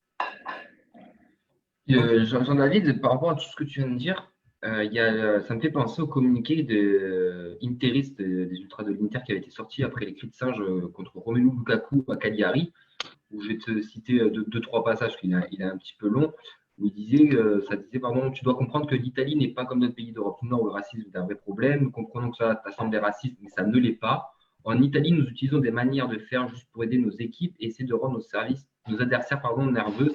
Jean-David, par rapport à tout ce que tu viens de dire, ça me fait penser au communiqué de Interiste des Ultras de l'Inter qui avait été sorti après les cris de singe contre Romelu Lukaku à Cagliari, où je vais te citer 2-3 passages, il est un petit peu long, où il disait, tu dois comprendre que l'Italie n'est pas comme d'autres pays d'Europe du Nord où le racisme est un vrai problème. Nous comprenons que ça semble raciste, mais ça ne l'est pas. En Italie, nous utilisons des manières de faire juste pour aider nos équipes et essayer de rendre nos adversaires nerveux.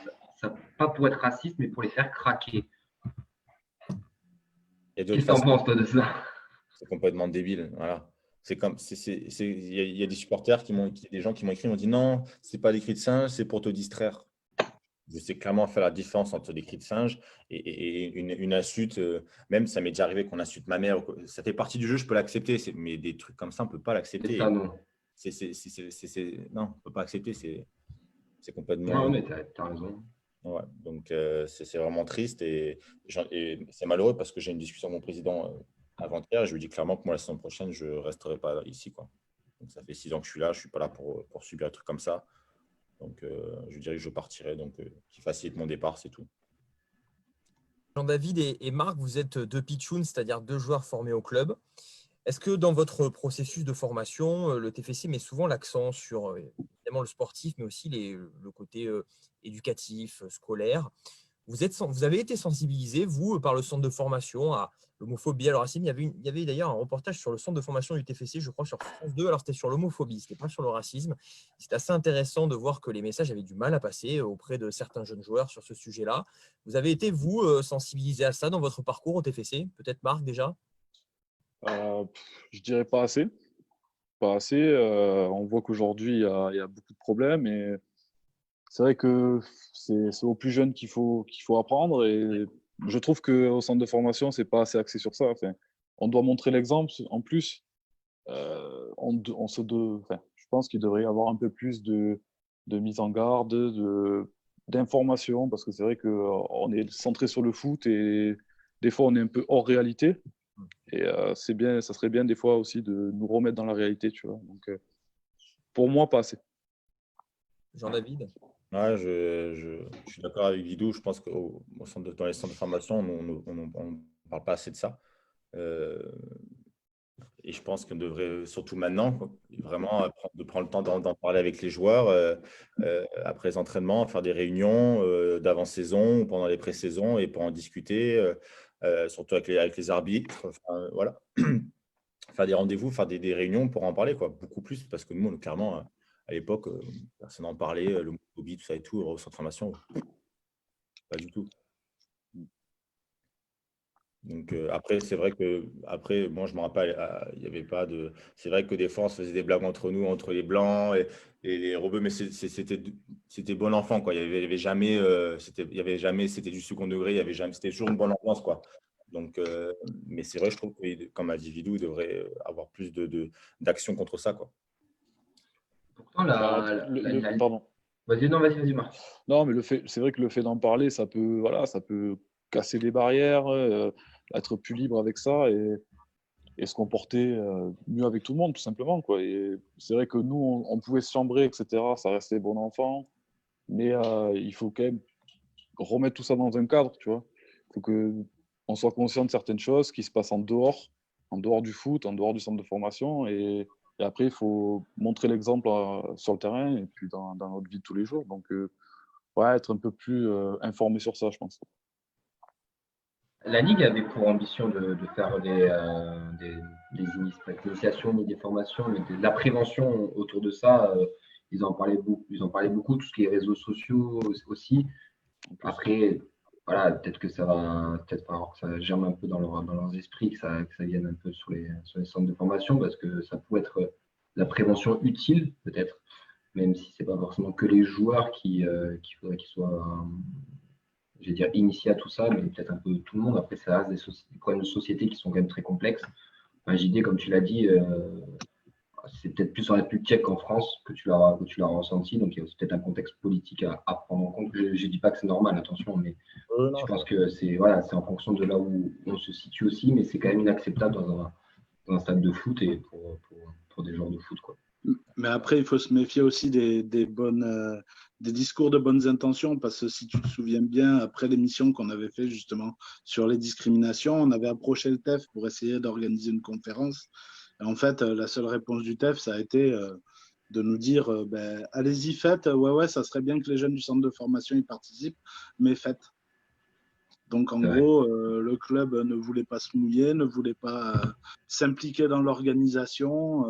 Pas pour être raciste, mais pour les faire craquer. Qu'est-ce que tu en penses, toi, de ça? C'est complètement débile. Voilà. C'est comme, il y a des supporters des gens qui m'ont écrit, m'ont dit non, c'est pas des cris de singe, c'est pour te distraire. Je sais clairement faire la différence entre des cris de singe et une insulte. Même ça m'est déjà arrivé qu'on insulte ma mère. Ça fait partie du jeu, je peux l'accepter. Mais des trucs comme ça, on ne peut pas l'accepter. Non, non, on ne peut pas accepter. C'est complètement. Non, mais tu as raison. Ouais, donc c'est vraiment triste et c'est malheureux parce que j'ai une discussion avec mon président avant-hier et je lui dis clairement que moi la saison prochaine je ne resterai pas ici, quoi. Donc ça fait 6 ans que je suis là, je ne suis pas là pour subir un truc comme ça. Donc je lui dirais que je partirai, donc qu'il facilite mon départ, c'est tout. Jean-David et Marc, vous êtes 2 pitchouns, c'est-à-dire 2 joueurs formés au club. Est-ce que dans votre processus de formation, le TFC met souvent l'accent sur évidemment le sportif, mais aussi le côté éducatif, scolaire? Vous avez été sensibilisé, vous, par le centre de formation à l'homophobie, à le racisme. Il y avait d'ailleurs un reportage sur le centre de formation du TFC, je crois, sur France 2. Alors, c'était sur l'homophobie, ce n'était pas sur le racisme. C'était assez intéressant de voir que les messages avaient du mal à passer auprès de certains jeunes joueurs sur ce sujet-là. Vous avez été, vous, sensibilisé à ça dans votre parcours au TFC? Peut-être Marc, déjà? Je dirais pas assez. Pas assez. On voit qu'aujourd'hui, il y a beaucoup de problèmes et c'est vrai que c'est aux plus jeunes qu'il faut apprendre et je trouve qu'au centre de formation, c'est pas assez axé sur ça. Enfin, on doit montrer l'exemple. En plus, je pense qu'il devrait y avoir un peu plus de mise en garde, d'information parce que c'est vrai qu'on est centré sur le foot et des fois, on est un peu hors réalité. Et ça serait bien des fois aussi de nous remettre dans la réalité, tu vois. Donc, pour moi, pas assez. Jean-David? Ouais, je suis d'accord avec Guidou. Je pense que dans les centres de formation, on ne parle pas assez de ça. Et je pense qu'on devrait, surtout maintenant, vraiment prendre le temps d'en parler avec les joueurs après les entraînements, faire des réunions d'avant-saison ou pendant les pré-saisons et pour en discuter. Surtout avec les arbitres, voilà. Faire des rendez-vous, faire des réunions pour en parler, quoi. Beaucoup plus, parce que nous, clairement, à l'époque, personne n'en parlait, l'homophobie, tout ça et tout, au centre de formation, pas du tout. Donc après, c'est vrai que moi, je me rappelle, il n'y avait pas de. C'est vrai que des fois, on se faisait des blagues entre nous, entre les blancs et les rebeux, mais c'était bon enfant, quoi. Il y avait jamais, c'était du second degré, c'était toujours une bonne ambiance, quoi. Donc, mais c'est vrai, je trouve que, comme a dit Vidou, il devrait avoir plus d'action contre ça, quoi. Pourtant, pardon. Vas-y, Marc. Non, mais c'est vrai que le fait d'en parler, ça peut casser des barrières, être plus libre avec ça et se comporter mieux avec tout le monde, tout simplement, quoi. Et c'est vrai que nous, on pouvait se chambrer, etc. Ça restait bon enfant, mais il faut quand même remettre tout ça dans un cadre, tu vois. Il faut qu'on soit conscient de certaines choses qui se passent en dehors du foot, en dehors du centre de formation, et Et après, il faut montrer l'exemple sur le terrain et puis dans notre vie de tous les jours. Donc, être un peu plus informé sur ça, je pense. La Ligue avait pour ambition de faire des initiations, ni des formations, mais de la prévention autour de ça. Ils en parlaient beaucoup, tout ce qui est réseaux sociaux aussi. Après, voilà, peut-être que ça va, peut-être que ça germe un peu dans leurs esprits, que ça vienne un peu sur les centres de formation, parce que ça pourrait être la prévention utile, peut-être, même si c'est pas forcément que les joueurs qu'il faudrait qu'ils soient, je vais dire, initiés à tout ça, mais peut-être un peu tout le monde. Après, ça reste des problèmes de société qui sont quand même très complexes. Enfin, JD, comme tu l'as dit, c'est peut-être plus en République tchèque qu'en France que tu l'as ressenti. Donc, il y a aussi peut-être un contexte politique à prendre en compte. Je ne dis pas que c'est normal, attention, mais je pense que c'est en fonction de là où on se situe aussi, mais c'est quand même inacceptable dans un stade de foot et pour des joueurs de foot, quoi. Mais après, il faut se méfier aussi des discours de bonnes intentions, parce que si tu te souviens bien, après l'émission qu'on avait fait justement sur les discriminations, on avait approché le TEF pour essayer d'organiser une conférence. Et en fait, la seule réponse du TEF, ça a été de nous dire allez-y, faites, ouais, ça serait bien que les jeunes du centre de formation y participent, mais faites. Donc en gros, le club ne voulait pas se mouiller, ne voulait pas s'impliquer dans l'organisation.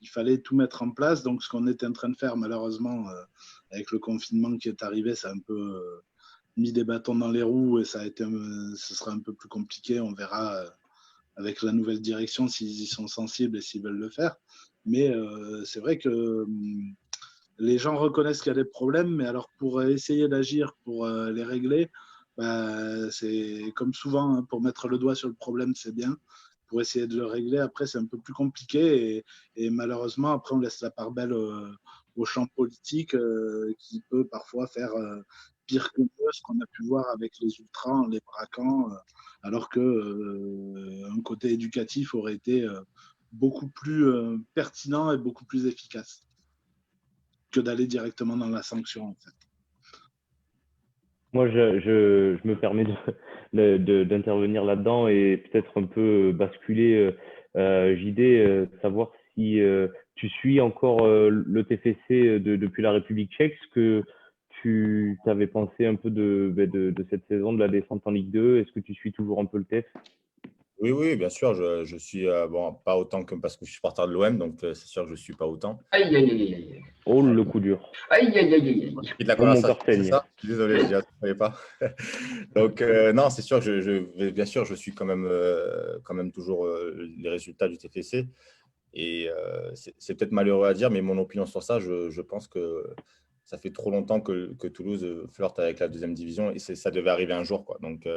Il fallait tout mettre en place. Donc ce qu'on était en train de faire, malheureusement, avec le confinement qui est arrivé, ça a un peu mis des bâtons dans les roues et ce sera un peu plus compliqué. On verra avec la nouvelle direction s'ils y sont sensibles et s'ils veulent le faire. Mais c'est vrai que les gens reconnaissent qu'il y a des problèmes, mais alors pour essayer d'agir, pour les régler, c'est comme souvent, hein, pour mettre le doigt sur le problème, c'est bien. Pour essayer de le régler, après, c'est un peu plus compliqué. Et malheureusement, après, on laisse la part belle au champ politique qui peut parfois faire pire que mieux, ce qu'on a pu voir avec les ultras en les braquant, alors qu'un côté éducatif aurait été beaucoup plus pertinent et beaucoup plus efficace que d'aller directement dans la sanction, en fait. Moi, je me permets d'intervenir là-dedans et peut-être un peu basculer, JD, savoir si tu suis encore le TFC depuis la République tchèque, ce que tu avais pensé un peu de cette saison de la descente en Ligue 2. Est-ce que tu suis toujours un peu le TEF? Oui, bien sûr. Je suis pas autant que parce que je suis supporter de l'OM, donc c'est sûr que je ne suis pas autant. Aïe, aïe, aïe, aïe. Oh, le coup dur. Aïe, aïe, aïe, aïe. Et de la conversation, c'est ça. Désolé, je ne savais pas. Donc, non, c'est sûr que bien sûr, je suis quand même toujours les résultats du TFC. Et c'est peut-être malheureux à dire, mais mon opinion sur ça, je pense que ça fait trop longtemps que Toulouse flirte avec la deuxième division et ça devait arriver un jour, quoi. Donc,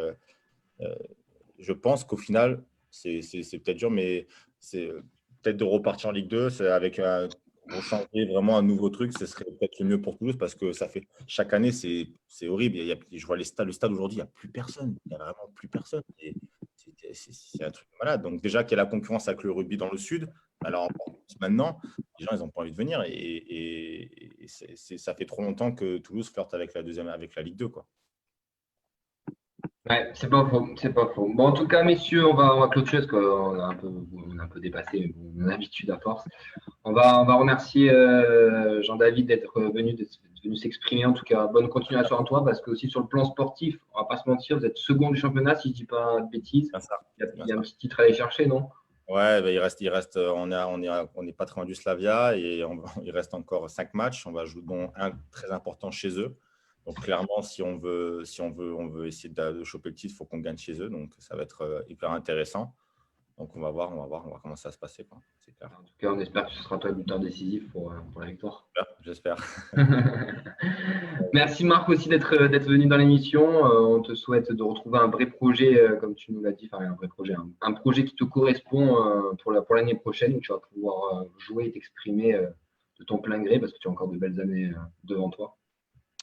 je pense qu'au final, c'est peut-être dur, mais c'est peut-être de repartir en Ligue 2, c'est avec changer vraiment un nouveau truc, ce serait peut-être le mieux pour Toulouse parce que ça fait chaque année, c'est horrible. Je vois le stade aujourd'hui, il n'y a plus personne. Il n'y a vraiment plus personne. Et c'est un truc de malade. Donc, déjà qu'il y a la concurrence avec le rugby dans le Sud, alors maintenant, les gens, ils n'ont pas envie de venir et ça fait trop longtemps que Toulouse flirte avec la Ligue 2, quoi. Ouais, c'est pas faux. Bon, en tout cas, messieurs, on va clôturer parce qu'on a un peu dépassé, mais bon, on a l'habitude à force. On va remercier Jean-David d'être venu s'exprimer. En tout cas, bonne continuation à toi, parce que aussi sur le plan sportif, on va pas se mentir, vous êtes second du championnat, si je dis pas de bêtises. Il y a un petit titre à aller chercher, non? Ouais, il reste, on n'est pas très loin du Slavia et il reste encore 5 matchs. On va jouer dont un très important chez eux. Donc clairement, si on veut essayer de choper le titre, il faut qu'on gagne chez eux. Donc ça va être hyper intéressant. Donc on va voir comment ça va se passer, quoi. C'est clair. En tout cas, on espère que ce sera toi le buteur décisif pour la victoire. J'espère. Merci Marc aussi d'être venu dans l'émission. On te souhaite de retrouver un vrai projet, comme tu nous l'as dit, enfin un vrai projet, un projet qui te correspond pour l'année prochaine, où tu vas pouvoir jouer et t'exprimer de ton plein gré, parce que tu as encore de belles années devant toi.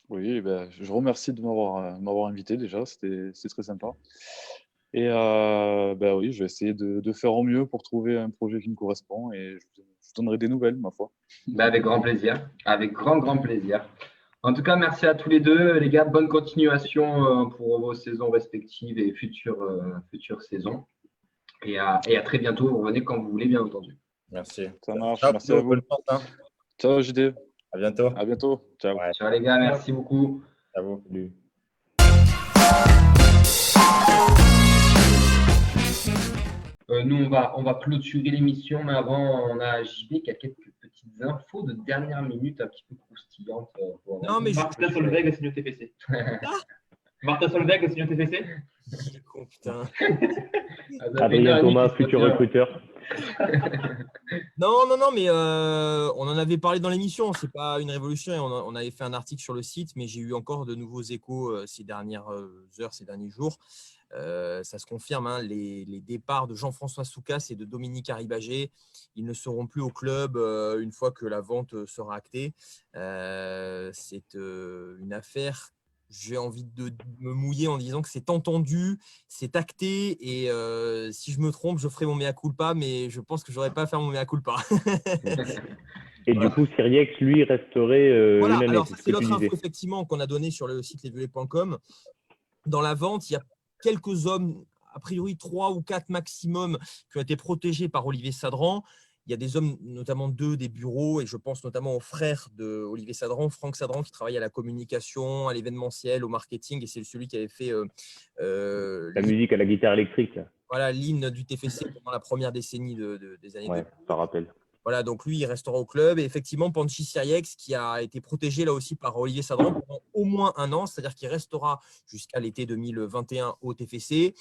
Oui, je remercie de m'avoir invité déjà, c'est très sympa. Et oui, je vais essayer de faire au mieux pour trouver un projet qui me correspond et je donnerai des nouvelles, ma foi. Avec grand plaisir, avec grand plaisir. En tout cas, merci à tous les deux, les gars. Bonne continuation pour vos saisons respectives et futures saisons. Et à très bientôt. Vous revenez quand vous voulez, bien entendu. Merci. Ça marche. Ciao, Merci à vous. bonne chance, hein. Ciao, JD. À bientôt. À bientôt. Ciao. Ouais. Ciao les gars, merci beaucoup. À vous. Salut. Nous, on va clôturer l'émission, mais avant, on a JB qui a quelques petites infos de dernière minute un petit peu croustillantes. Non, mais Martin Solveig a signé au TFC. Martin Solveig a signé au TFC. Oh, putain. Adrien Thomas, futur recruteur. Non, mais on en avait parlé dans l'émission. C'est pas une révolution. Et on avait fait un article sur le site, mais j'ai eu encore de nouveaux échos ces dernières heures, ces derniers jours. Ça se confirme, hein, les départs de Jean-François Soucas et de Dominique Arribagé, ils ne seront plus au club une fois que la vente sera actée. C'est une affaire, j'ai envie de me mouiller en disant que c'est entendu, c'est acté, et si je me trompe, je ferai mon mea culpa, mais je pense que je n'aurai pas à faire mon mea culpa. Et du coup, Siriex, lui, resterait voilà, une année. alors c'est l'autre info effectivement qu'on a donné sur le site lesviolets.com. Dans la vente, il y a quelques hommes, a priori 3 ou 4 maximum, qui ont été protégés par Olivier Sadran. Il y a des hommes, notamment 2 des bureaux, et je pense notamment aux frères de Olivier Sadran, Franck Sadran, qui travaille à la communication, à l'événementiel, au marketing, et c'est celui qui avait fait la musique à la guitare électrique. Voilà, l'hymne du TFC pendant la première décennie des années 2000. Ça rappelle. Voilà, donc lui, il restera au club. Et effectivement, Panchi Siriex, qui a été protégé là aussi par Olivier Sadran pendant au moins un an, c'est-à-dire qu'il restera jusqu'à l'été 2021 au TFC.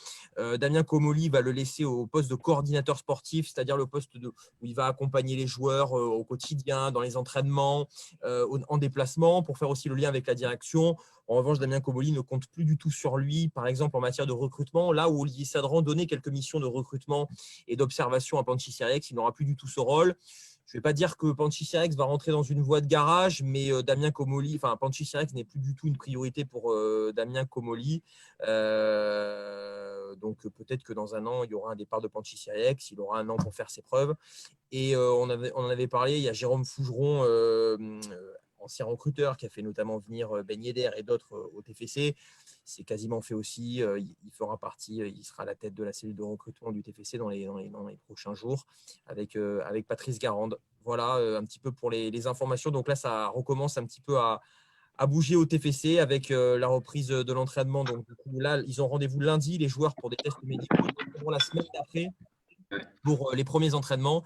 Damien Comolli va le laisser au poste de coordinateur sportif, c'est-à-dire le poste où il va accompagner les joueurs au quotidien, dans les entraînements, en déplacement, pour faire aussi le lien avec la direction. En revanche, Damien Comolli ne compte plus du tout sur lui, par exemple en matière de recrutement. Là où Olivier Sadran donnait quelques missions de recrutement et d'observation à Panchi Siriex, il n'aura plus du tout ce rôle. Je ne vais pas dire que Panchi Siriex va rentrer dans une voie de garage, mais Damien Comolli, enfin Panchi Siriex n'est plus du tout une priorité pour Damien Comolli. Donc peut-être que dans un an, il y aura un départ de Panchi Siriex, il aura un an pour faire ses preuves. Et on en avait parlé, il y a Jérôme Fougeron, ancien recruteur, qui a fait notamment venir Ben Yedder et d'autres au TFC. C'est quasiment fait aussi. Il fera partie, il sera à la tête de la cellule de recrutement du TFC dans les prochains jours avec Patrice Garande. Voilà un petit peu pour les informations. Donc là, ça recommence un petit peu à bouger au TFC avec la reprise de l'entraînement. Donc du coup, là, ils ont rendez-vous lundi, les joueurs, pour des tests médicaux. Pour la semaine d'après, pour les premiers entraînements.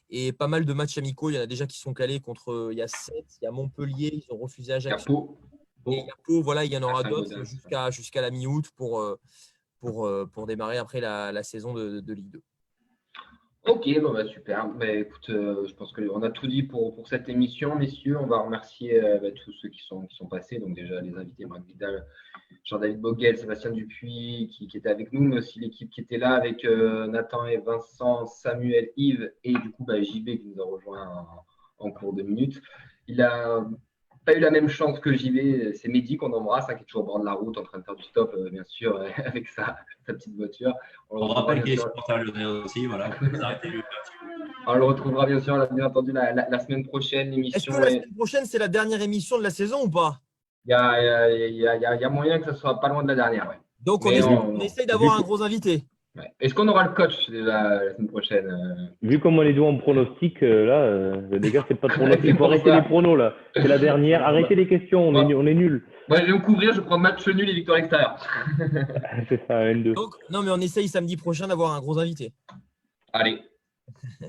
Et pas mal de matchs amicaux. Il y en a déjà qui sont calés contre. Il y a 7, il y a Montpellier, ils ont refusé Ajaccio. Et il y a Pau, voilà, il y en aura d'autres jusqu'à la mi-août pour démarrer après la saison de Ligue 2. Ok, bon, super. Écoute, je pense qu'on a tout dit pour cette émission, messieurs. On va remercier tous ceux qui sont passés. Donc déjà les invités, Marc Vidal, Jean-David Boguel, Sébastien Dupuis qui était avec nous, mais aussi l'équipe qui était là avec Nathan et Vincent, Samuel, Yves et du coup JB qui nous a rejoint en cours de minutes. Il a pas eu la même chance que JB, c'est Mehdi qu'on embrasse, qui est toujours au bord de la route en train de faire du stop, bien sûr, avec sa petite voiture. On rappelle qu'il est supporter lyonnais aussi, voilà. On le retrouvera bien sûr, bien entendu, la semaine prochaine. Est-ce que la semaine prochaine, c'est la dernière émission de la saison ou pas? Il y a moyen que ça soit pas loin de la dernière, ouais. Donc on essaye d'avoir un gros invité. Ouais. Est-ce qu'on aura le coach déjà la semaine prochaine? Vu comment les deux en pronostic, là, les gars, c'est pas de pronostic. Il faut arrêter les pronos, là. C'est la dernière. Arrêtez les questions, on est nuls. Moi, je vais me couvrir, je prends match nul et victoire extérieure. C'est ça, N2. Donc, non, mais on essaye samedi prochain d'avoir un gros invité. Allez.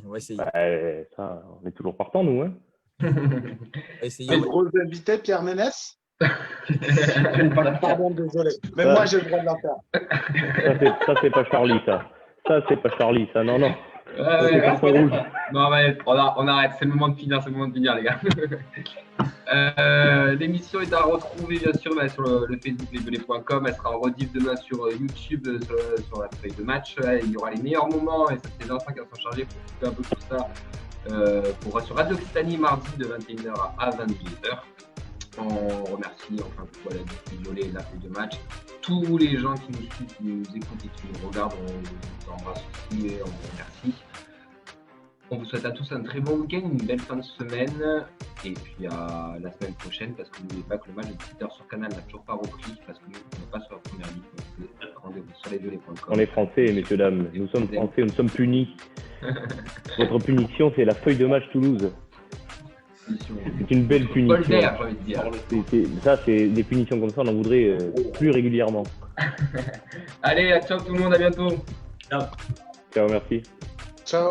On va essayer. Ça, on est toujours partant, nous. Hein. Un gros invité, Pierre Ménès. Pardon, désolé. Mais moi, j'ai le droit de la faire. Ça, c'est pas Charlie, ça. Ça, c'est pas Charlie, ça. Non. Non, on arrête. C'est le moment de finir, les gars. L'émission est à retrouver, bien sûr, sur le Facebook lesviolets.com. Elle sera en rediff demain sur YouTube, sur la feuille de match. Il y aura les meilleurs moments, et ça fait les enfants qui sont chargés pour couper un peu tout ça. Sur Radio Occitanie, mardi de 21h à 22h. On remercie les violets et la feuille de match. Tous les gens qui nous suivent, qui nous écoutent et qui nous regardent, on vous embrasse aussi et on vous remercie. On vous souhaite à tous un très bon week-end, une belle fin de semaine. Et puis à la semaine prochaine, parce que n'oubliez pas que le match de 18h sur Canal n'a toujours pas repris, parce que nous, on n'est pas sur la première ligue. Donc, rendez-vous sur lesviolets.com. On est français, messieurs, dames. Nous sommes français, nous sommes punis. Votre punition, c'est la feuille de match Toulouse. C'est une belle punition. J'ai envie de dire. Ça, c'est des punitions comme ça, on en voudrait plus régulièrement. Allez, ciao tout le monde, à bientôt. Ciao. Ciao, merci. Ciao.